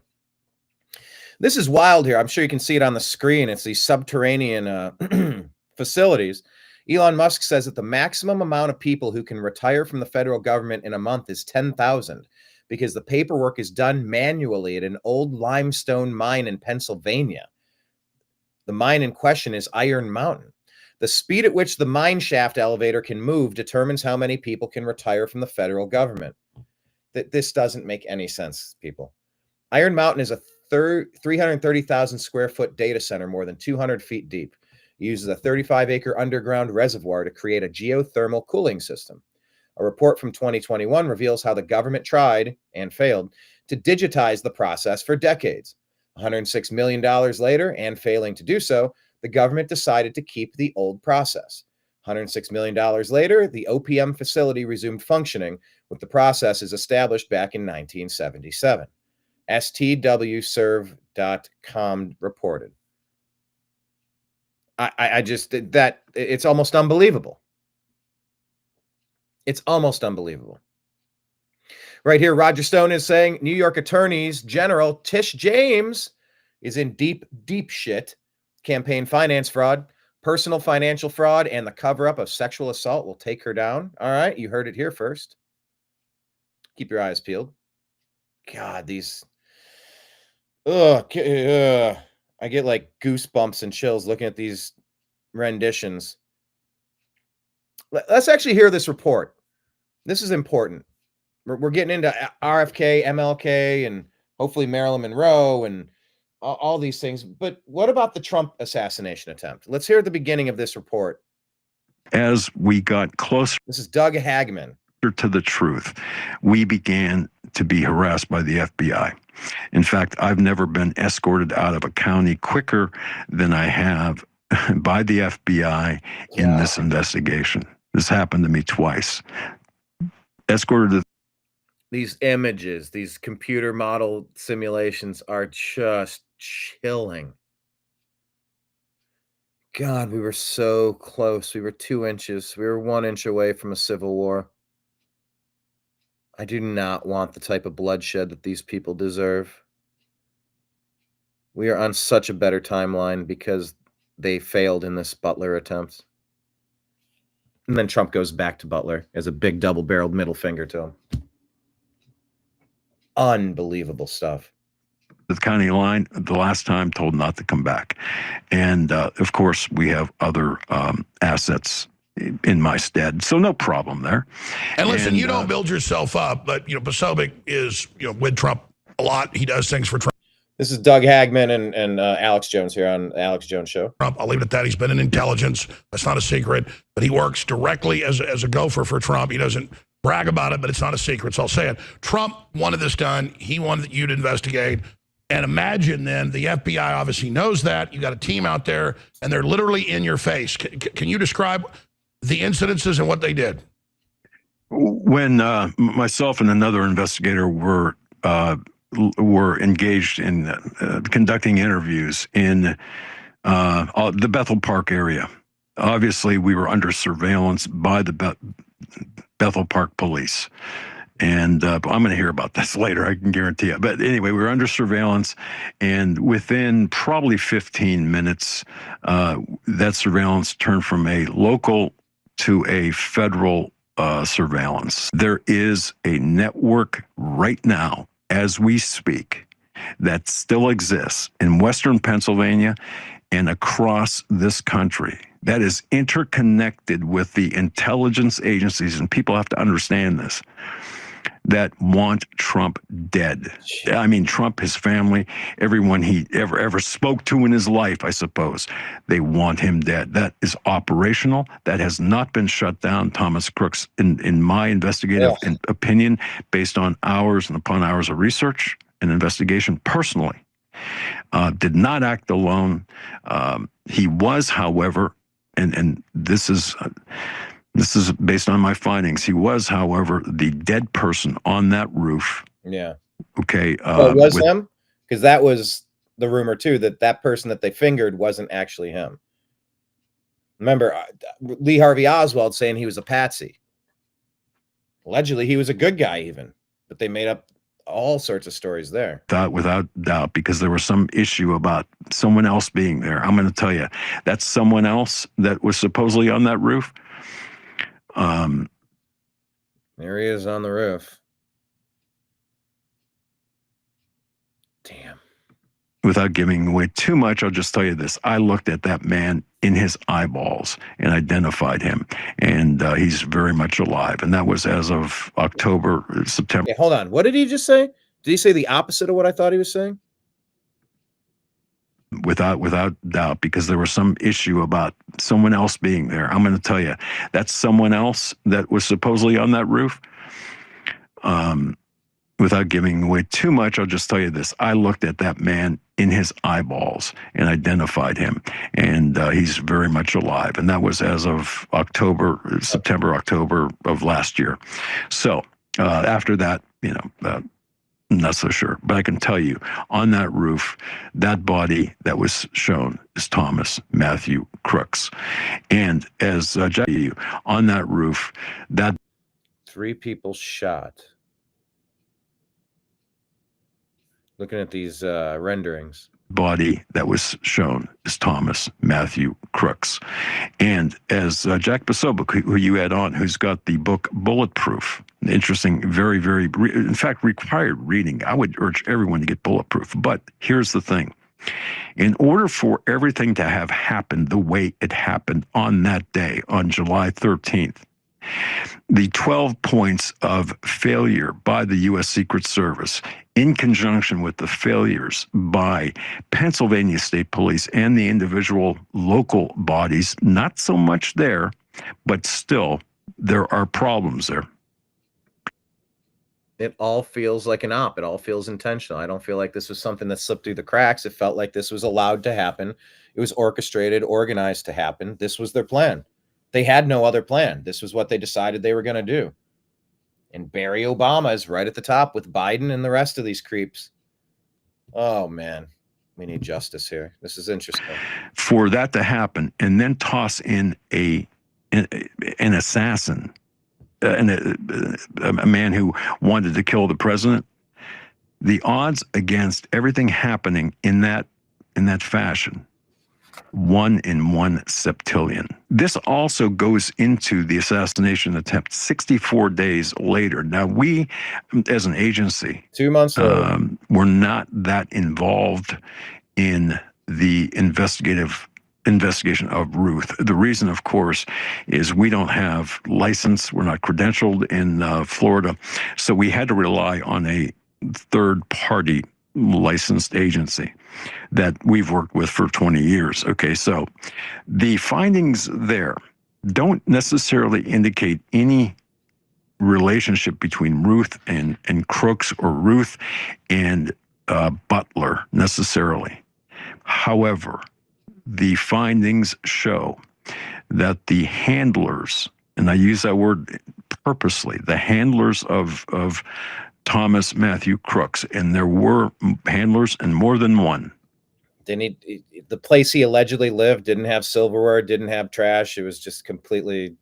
Speaker 1: This is wild here. I'm sure you can see it on the screen. It's these subterranean facilities. Elon Musk says that the maximum amount of people who can retire from the federal government in a month is 10,000 because the paperwork is done manually at an old limestone mine in Pennsylvania. The mine in question is Iron Mountain. The speed at which the mine shaft elevator can move determines how many people can retire from the federal government. This doesn't make any sense, people. Iron Mountain is a 330,000 square foot data center, more than 200 feet deep. It uses a 35-acre underground reservoir to create a geothermal cooling system. A report from 2021 reveals how the government tried and failed to digitize the process for decades. $106 million later, and failing to do so, the government decided to keep the old process. $106 million later, the OPM facility resumed functioning with the processes established back in 1977. STWserve.com reported. I just, that it's almost unbelievable. It's almost unbelievable. Right here, Roger Stone is saying New York Attorney's General Tish James is in deep, deep shit. Campaign finance fraud, personal financial fraud, and the cover-up of sexual assault will take her down. All right, you heard it here first. Keep your eyes peeled. God, these... I get like goosebumps and chills looking at these renditions. Let's actually hear this report. This is important. We're getting into RFK, MLK, and hopefully Marilyn Monroe and all these things. But what about the Trump assassination attempt? Let's hear the beginning of this report.
Speaker 2: As we got closer,
Speaker 1: this is Doug Hagman,
Speaker 2: to the truth, we began to be harassed by the FBI. In fact, I've never been escorted out of a county quicker than I have by the FBI in this investigation. This happened to me twice. Escorted to
Speaker 1: these images, these computer model simulations are just chilling. God, we were so close. We were 2 inches. We were 1 inch away from a civil war. I do not want the type of bloodshed that these people deserve. We are on such a better timeline because they failed in this Butler attempt. And then Trump goes back to Butler as a big double-barreled middle finger to him. Unbelievable stuff.
Speaker 2: The county line the last time, told not to come back. And of course, we have other assets in my stead, so no problem there.
Speaker 5: And listen, you don't build yourself up, but Posobiec is with Trump a lot. He does things for Trump.
Speaker 1: This is Doug Hagman and Alex Jones here on the Alex Jones Show.
Speaker 5: I'll leave it at that. He's been in intelligence. That's not a secret. But he works directly as a gopher for Trump. He doesn't brag about it, but it's not a secret. So I'll say it. Trump wanted this done. He wanted you to investigate. And imagine then the FBI obviously knows that. You got a team out there, and they're literally in your face. Can you describe the incidences and what they did?
Speaker 2: When myself and another investigator were engaged in conducting interviews in the Bethel Park area, obviously we were under surveillance by the Bethel Park police. And I'm going to hear about this later, I can guarantee you. But anyway, we were under surveillance, and within probably 15 minutes, that surveillance turned from a local to a federal surveillance. There is a network right now, as we speak, that still exists in Western Pennsylvania and across this country that is interconnected with the intelligence agencies, and people have to understand this, that want Trump dead. I mean, Trump, his family, everyone he ever spoke to in his life, I suppose, they want him dead. That is operational. That has not been shut down. Thomas Crooks, in my investigative opinion, based on hours and upon hours of research and investigation personally, did not act alone. He was, however, and this is based on my findings. He was, however, the dead person on that roof.
Speaker 1: Yeah.
Speaker 2: Okay.
Speaker 1: It was him? Because that was the rumor, too, that person that they fingered wasn't actually him. Remember, Lee Harvey Oswald saying he was a patsy. Allegedly, he was a good guy even. But they made up all sorts of stories there.
Speaker 2: Without doubt, because there was some issue about someone else being there. I'm going to tell you, that's someone else that was supposedly on that roof.
Speaker 1: There he is on the roof. Damn.
Speaker 2: Without giving away too much, I'll just tell you this. I looked at that man in his eyeballs and identified him, and he's very much alive. And that was as of September.
Speaker 1: Hey, hold on. What did he just say? Did he say the opposite of what I thought he was saying?
Speaker 2: Without doubt, because there was some issue about someone else being there. I'm going to tell you, that's someone else that was supposedly on that roof. Without giving away too much, I'll just tell you this. I looked at that man in his eyeballs and identified him, and he's very much alive. And that was as of September, October of last year. So after that, not so sure, but I can tell you on that roof, that body that was shown is Thomas Matthew Crooks. And as Jack, on that roof, that
Speaker 1: 3 people shot. Looking at these renderings.
Speaker 2: Body that was shown is Thomas Matthew Crooks. And as Jack Posobiec, who you had on, who's got the book Bulletproof, interesting, very, very, in fact, required reading. I would urge everyone to get Bulletproof. But here's the thing. In order for everything to have happened the way it happened on that day, on July 13th, the 12 points of failure by the U.S. Secret Service, in conjunction with the failures by Pennsylvania State Police and the individual local bodies, not so much there, but still, there are problems there.
Speaker 1: It all feels like an op. It all feels intentional. I don't feel like this was something that slipped through the cracks. It felt like this was allowed to happen. It was orchestrated, organized to happen. This was their plan. They had no other plan. This was what they decided they were going to do. And Barry Obama is right at the top with Biden and the rest of these creeps. Oh, man. We need justice here. This is interesting.
Speaker 2: For that to happen and then toss in an assassin, a man who wanted to kill the president, the odds against everything happening in that fashion, 1 in 1 septillion. This also goes into the assassination attempt 64 days later. Now, we, as an agency,
Speaker 1: 2 months later,
Speaker 2: were not that involved in the investigation of Ruth. The reason, of course, is we don't have license. We're not credentialed in Florida. So we had to rely on a third-party licensed agency that we've worked with for 20 years. Okay, so the findings there don't necessarily indicate any relationship between Ruth and Crooks or Ruth and Butler necessarily. However, the findings show that the handlers, and I use that word purposely, the handlers of Thomas Matthew Crooks, and there were handlers and more than one.
Speaker 1: The place he allegedly lived didn't have silverware, didn't have trash. It was just completely.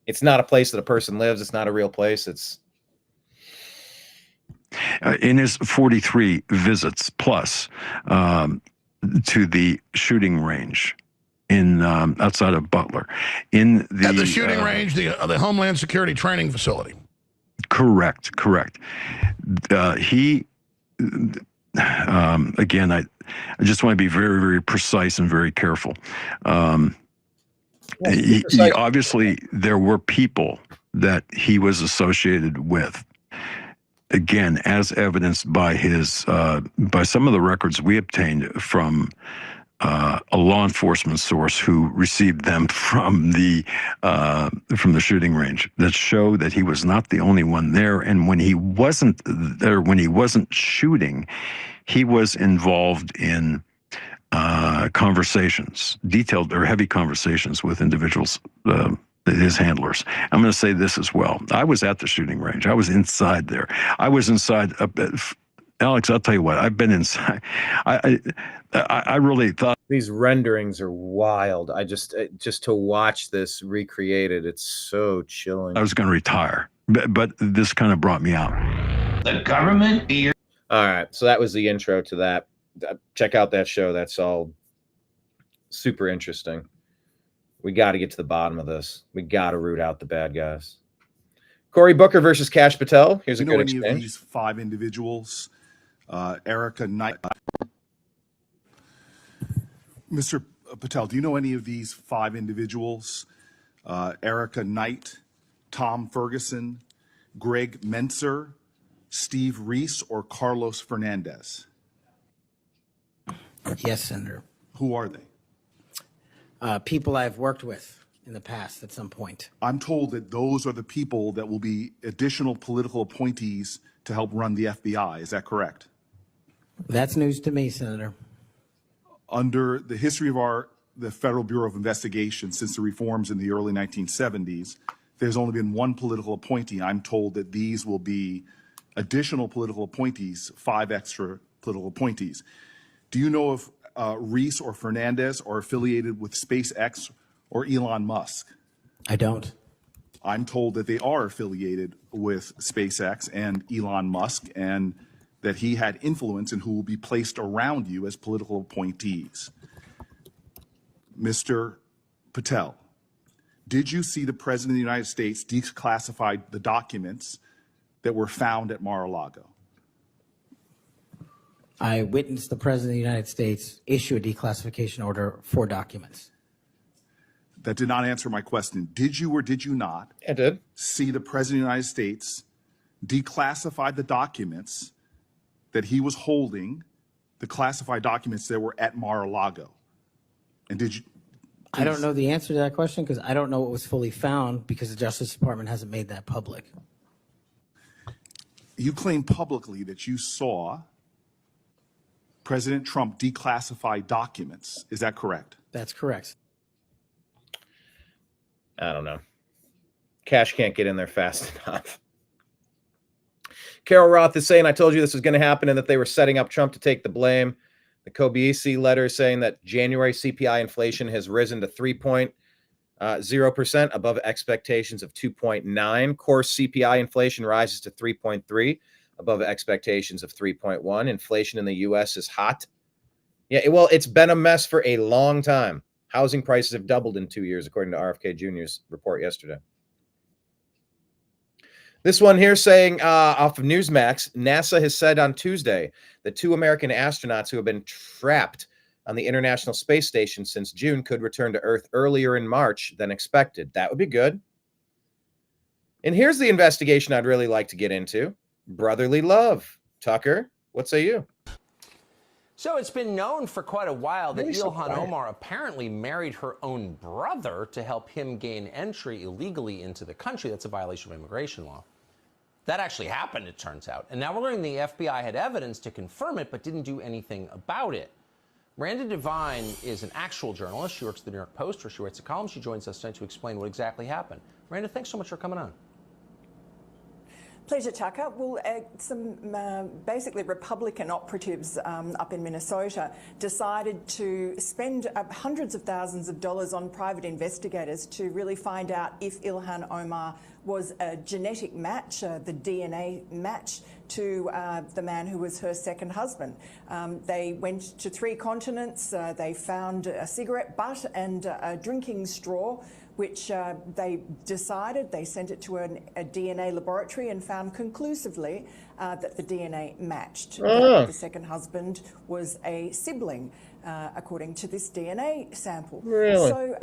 Speaker 1: It's not a place that a person lives. It's not a real place. It's.
Speaker 2: In his 43 visits plus to the shooting range in outside of Butler, in the
Speaker 5: shooting range, the Homeland Security Training Facility.
Speaker 2: Correct. He, again, I just want to be very, very precise and very careful. He obviously, there were people that he was associated with. Again, as evidenced by his, by some of the records we obtained from a law enforcement source who received them from the shooting range, that show that he was not the only one there. And when he wasn't there, when he wasn't shooting, he was involved in conversations, detailed or heavy conversations with individuals, his handlers. I'm going to say this as well. I was at the shooting range. I was inside there. I was inside. Alex, I'll tell you what. I've been inside. I really thought
Speaker 1: these renderings are wild. I just to watch this recreated, it's so chilling.
Speaker 2: I was going to retire, but this kind of brought me out.
Speaker 1: The government. All right, so that was the intro to that. Check out that show. That's all super interesting. We got to get to the bottom of this. We got to root out the bad guys. Cory Booker versus Kash Patel. Here's a good exchange.
Speaker 3: Any of these 5 individuals, Erica Knight. Mr. Patel, do you know any of these 5 individuals? Erica Knight, Tom Ferguson, Greg Menser, Steve Reese, or Carlos Fernandez?
Speaker 9: Yes, Senator.
Speaker 3: Who are they?
Speaker 9: People I've worked with in the past at some point.
Speaker 3: I'm told that those are the people that will be additional political appointees to help run the FBI. Is that correct?
Speaker 9: That's news to me, Senator.
Speaker 3: Under the history of the Federal Bureau of Investigation since the reforms in the early 1970s, there's only been one political appointee. I'm told that these will be additional political appointees, 5 extra political appointees. Do you know if Reese or Fernandez are affiliated with SpaceX or Elon Musk?
Speaker 9: I don't.
Speaker 3: I'm told that they are affiliated with SpaceX and Elon Musk, and that he had influence in who will be placed around you as political appointees. Mr. Patel, did you see the President of the United States declassify the documents that were found at Mar-a-Lago?
Speaker 9: I witnessed the President of the United States issue a declassification order for documents.
Speaker 3: That did not answer my question. Did you or did you not
Speaker 1: I did.
Speaker 3: see the President of the United States declassify the documents that he was holding, the classified documents that were at Mar-a-Lago? And did you?
Speaker 9: I don't know the answer to that question because I don't know what was fully found because the Justice Department hasn't made that public.
Speaker 3: You claim publicly that you saw President Trump declassify documents. Is that correct?
Speaker 9: That's correct.
Speaker 1: I don't know. Kash can't get in there fast enough. Carol Roth is saying, I told you this was going to happen and that they were setting up Trump to take the blame. The Kobeisi letter saying that January CPI inflation has risen to 3.0% above expectations of 2.9. Core CPI inflation rises to 3.3 above expectations of 3.1. Inflation in the U.S. is hot. Yeah, well, it's been a mess for a long time. Housing prices have doubled in 2 years, according to RFK Jr.'s report yesterday. This one here saying off of Newsmax, NASA has said on Tuesday that 2 American astronauts who have been trapped on the International Space Station since June could return to Earth earlier in March than expected. That would be good. And here's the investigation I'd really like to get into. Brotherly love. Tucker, what say you?
Speaker 20: So it's been known for quite a while that Ilhan Omar apparently married her own brother to help him gain entry illegally into the country. That's a violation of immigration law. That actually happened, it turns out. And now we're learning the FBI had evidence to confirm it, but didn't do anything about it. Miranda Devine is an actual journalist. She works at the New York Post, where she writes a column. She joins us tonight to explain what exactly happened. Miranda, thanks so much for coming on.
Speaker 22: Pleasure, Tucker. Well, some basically Republican operatives up in Minnesota decided to spend hundreds of thousands of dollars on private investigators to really find out if Ilhan Omar was a genetic match, the DNA match, to the man who was her second husband. They went to 3 continents. They found a cigarette butt and a drinking straw, which they decided, they sent it to a DNA laboratory and found conclusively that the DNA matched. The second husband was a sibling, according to this DNA sample.
Speaker 1: Really?
Speaker 22: So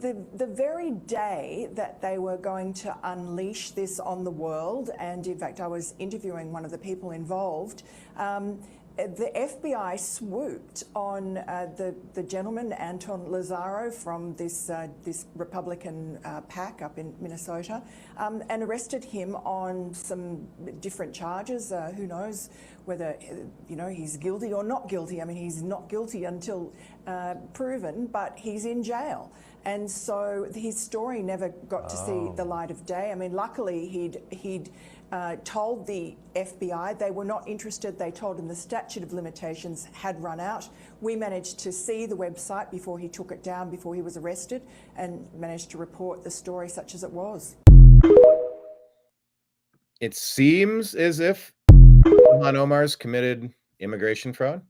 Speaker 22: the very day that they were going to unleash this on the world, and in fact I was interviewing one of the people involved, the FBI swooped on the gentleman, Anton Lazaro, from this Republican PAC up in Minnesota, and arrested him on some different charges. Who knows whether he's guilty or not guilty. I mean, he's not guilty until proven, but he's in jail. And so his story never got to see the light of day. I mean, luckily he'd told the FBI they were not interested. They told him the statute of limitations had run out. We managed to see the website before he took it down, before he was arrested, and managed to report the story such as it was.
Speaker 1: It seems as if Ilhan Omar's committed immigration fraud.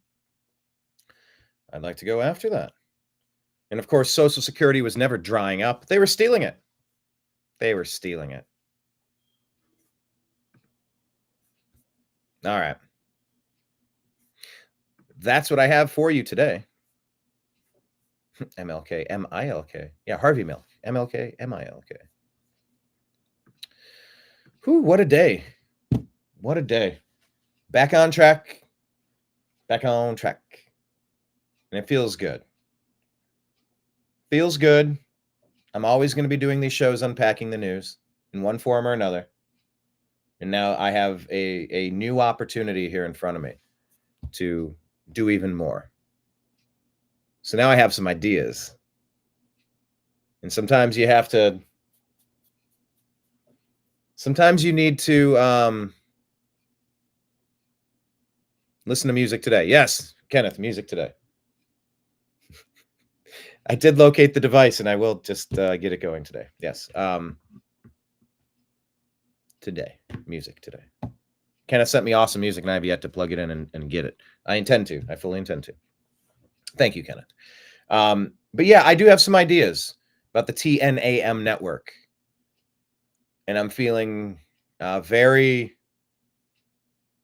Speaker 1: I'd like to go after that. And of course, Social Security was never drying up. They were stealing it. They were stealing it. All right. That's what I have for you today. MLK, M-I-L-K. Yeah, Harvey Milk. MLK, M-I-L-K. Whew, what a day. What a day. Back on track. Back on track. And it feels good. Feels good. I'm always going to be doing these shows unpacking the news in one form or another. And now I have a new opportunity here in front of me to do even more. So now I have some ideas. And sometimes you have to, sometimes you need to Listen to music today. Yes, Kenneth, music today. I did locate the device, and I will just get it going today. Yes. Today. Music today. Kenneth sent me awesome music, and I have yet to plug it in and get it. I intend to. I fully intend to. Thank you, Kenneth. But yeah, I do have some ideas about the TNAM network. And I'm feeling very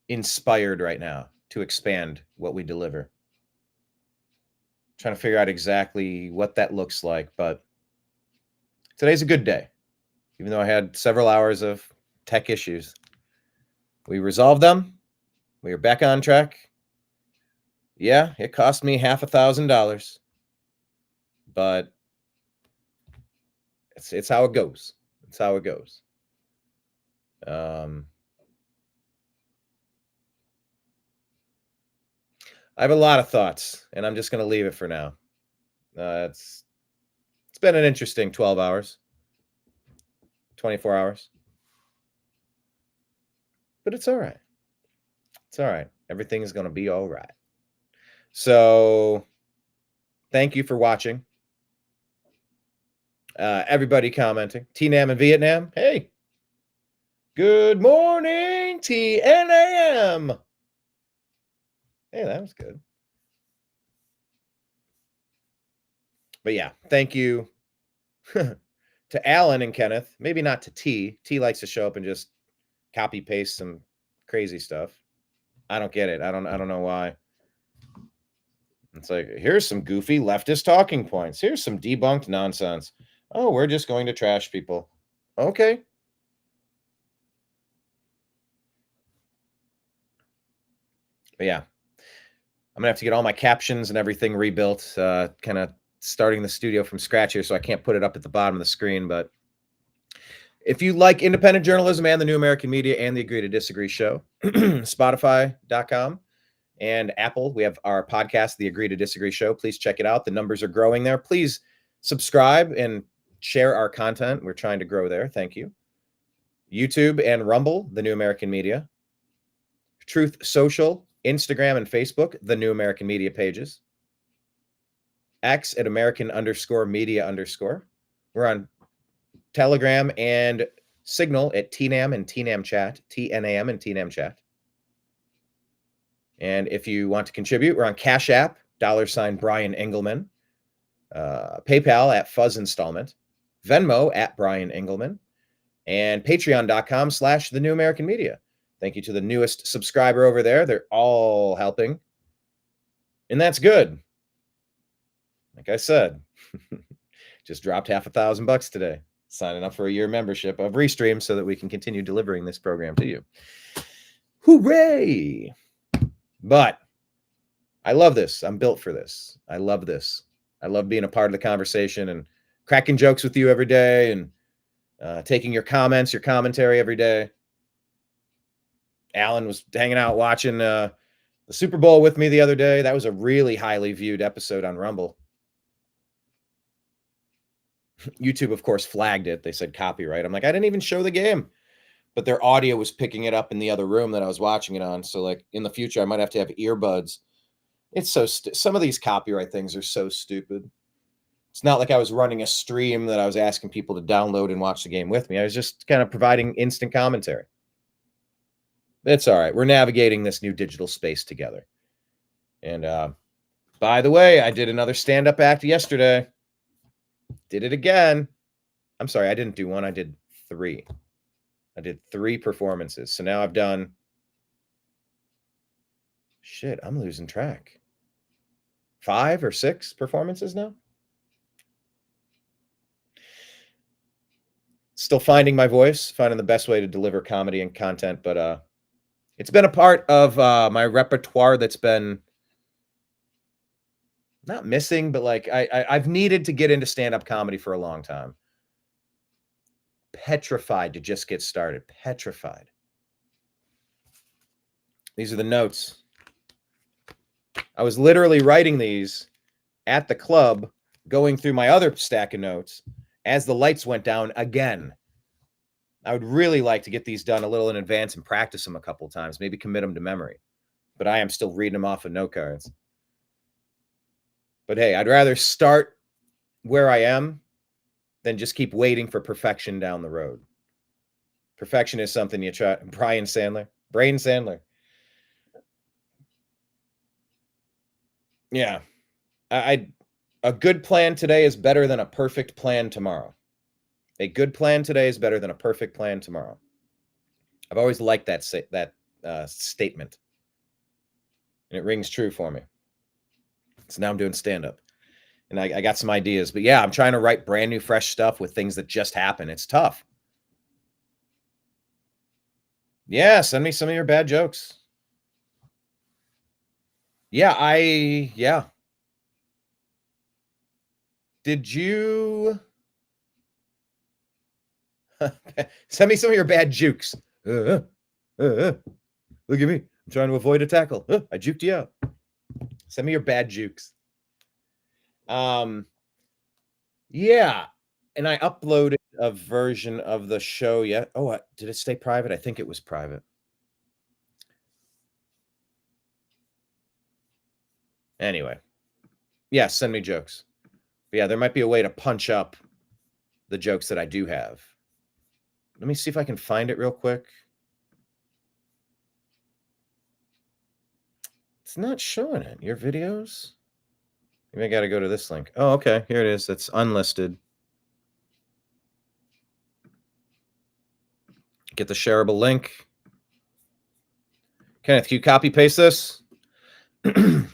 Speaker 1: inspired right now to expand what we deliver. Trying to figure out exactly what that looks like, but today's a good day. Even though I had several hours of tech issues, we resolved them. We are back on track. Yeah, it cost me $1,000, but it's how it goes. It's how it goes. I have a lot of thoughts, and I'm just going to leave it for now. It's been an interesting 12 hours, 24 hours, but it's all right. It's all right. Everything is going to be all right. So thank you for watching. Everybody commenting. TNAM in Vietnam. Hey. Good morning, TNAM. Hey, that was good. But yeah, thank you to Alan and Kenneth. Maybe not to T. T likes to show up and just copy paste some crazy stuff. I don't get it. I don't know why. It's like, here's some goofy leftist talking points. Here's some debunked nonsense. Oh, we're just going to trash people. Okay. But yeah, I'm gonna have to get all my captions and everything rebuilt. Kind of starting the studio from scratch here, so I can't put it up at the bottom of the screen. But if you like independent journalism and the New American Media and the Agree to Disagree show, Spotify.com and Apple, we have our podcast, the Agree to Disagree show. Please check it out. The numbers are growing there. Please subscribe and share our content. We're trying to grow there. Thank you. YouTube and Rumble, the New American Media. Truth Social, Instagram and Facebook, the New American Media pages. X at American_media_. We're on Telegram and Signal at TNAM and TNAM Chat, TNAM and TNAM Chat. And if you want to contribute, we're on Cash App, $ Brian Engelman, PayPal at Fuzz Installment, Venmo at Brian Engelman, and Patreon.com/The New American Media. Thank you to the newest subscriber over there. They're all helping. And that's good. Like I said, just dropped $1,000 today, signing up for a year membership of Restream so that we can continue delivering this program to you. Hooray! But I love this. I'm built for this. I love this. I love being a part of the conversation and cracking jokes with you every day and taking your comments, your commentary every day. Alan was hanging out watching the Super Bowl with me the other day. That was a really highly viewed episode on Rumble. YouTube, of course, flagged it. They said copyright. I'm like, I didn't even show the game. But their audio was picking it up in the other room that I was watching it on. So, like, in the future, I might have to have earbuds. It's so some of these copyright things are so stupid. It's not like I was running a stream that I was asking people to download and watch the game with me. I was just kind of providing instant commentary. It's all right. We're navigating this new digital space together. And by the way, I did another stand-up act yesterday. Did it again. I'm sorry, I didn't do one. I did 3. I did 3 performances. So now I've done... Shit, I'm losing track. 5 or 6 performances now? Still finding my voice, finding the best way to deliver comedy and content, but it's been a part of my repertoire that's been not missing, but like I've needed to get into stand-up comedy for a long time. Petrified to just get started. Petrified. These are the notes. I was literally writing these at the club, going through my other stack of notes as the lights went down again. I would really like to get these done a little in advance and practice them a couple times, maybe commit them to memory. but I am still reading them off of note cards. But hey, I'd rather start where I am than just keep waiting for perfection down the road. Perfection is something you try. Brain Sandler. Yeah. A good plan today is better than a perfect plan tomorrow. A good plan today is better than a perfect plan tomorrow. I've always liked that statement. And it rings true for me. So now I'm doing stand-up. And I got some ideas. But yeah, I'm trying to write brand new, fresh stuff with things that just happen. It's tough. Yeah, send me some of your bad jokes. Yeah. Did you send me some of your bad jukes? Look at me. I'm trying to avoid a tackle. I juked you out. Send me your bad jukes. Yeah. And I uploaded a version of the show yet. Oh, did it stay private? I think it was private. Anyway. Yeah, send me jokes. But yeah, there might be a way to punch up the jokes that I do have. Let me see if I can find it real quick. It's not showing it. Your videos? Maybe I got to go to this link. Oh, okay. Here it is. It's unlisted. Get the shareable link. Kenneth, can you copy paste this?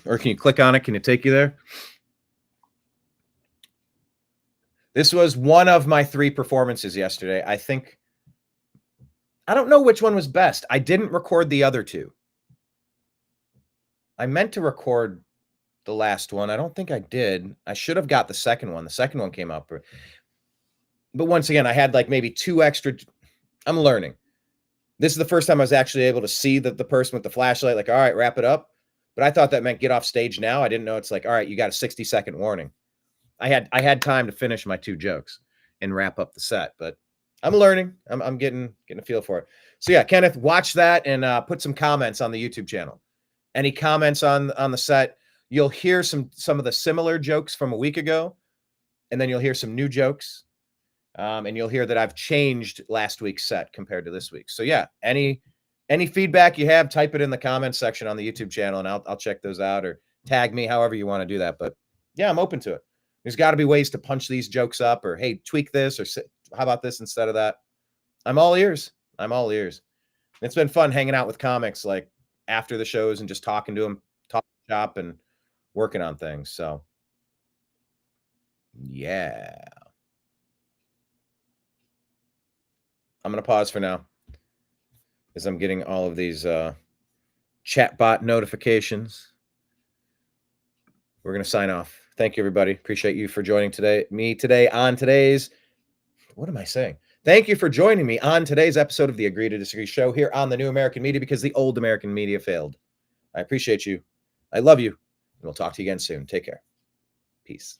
Speaker 1: Or can you click on it? Can it take you there? This was one of my 3 performances yesterday. I don't know which one was best. I didn't record the other 2. I meant to record the last one. I don't think I did. I should have got the second one. The second one came up. But once again, I had like maybe 2 extra. I'm learning. This is the first time I was actually able to see the person with the flashlight, like, all right, wrap it up. But I thought that meant get off stage now. I didn't know it's like, all right, you got a 60-second warning. I had time to finish my 2 jokes and wrap up the set, but I'm learning. I'm getting a feel for it. So yeah, Kenneth, watch that and put some comments on the YouTube channel. Any comments on the set? You'll hear some of the similar jokes from a week ago, and then you'll hear some new jokes, and you'll hear that I've changed last week's set compared to this week. So yeah, any feedback you have, type it in the comments section on the YouTube channel, and I'll check those out, or tag me, however you want to do that. But yeah, I'm open to it. There's got to be ways to punch these jokes up, or hey, tweak this, or how about this instead of that? I'm all ears. It's been fun hanging out with comics like after the shows and just talking to them, talking shop and working on things. So yeah. I'm going to pause for now as I'm getting all of these chatbot notifications. We're going to sign off. Thank you, everybody. Appreciate you for joining me today on today's, what am I saying? Thank you for joining me on today's episode of the Agree to Disagree show here on the New American Media, because the old American media failed. I appreciate you. I love you. And we'll talk to you again soon. Take care. Peace.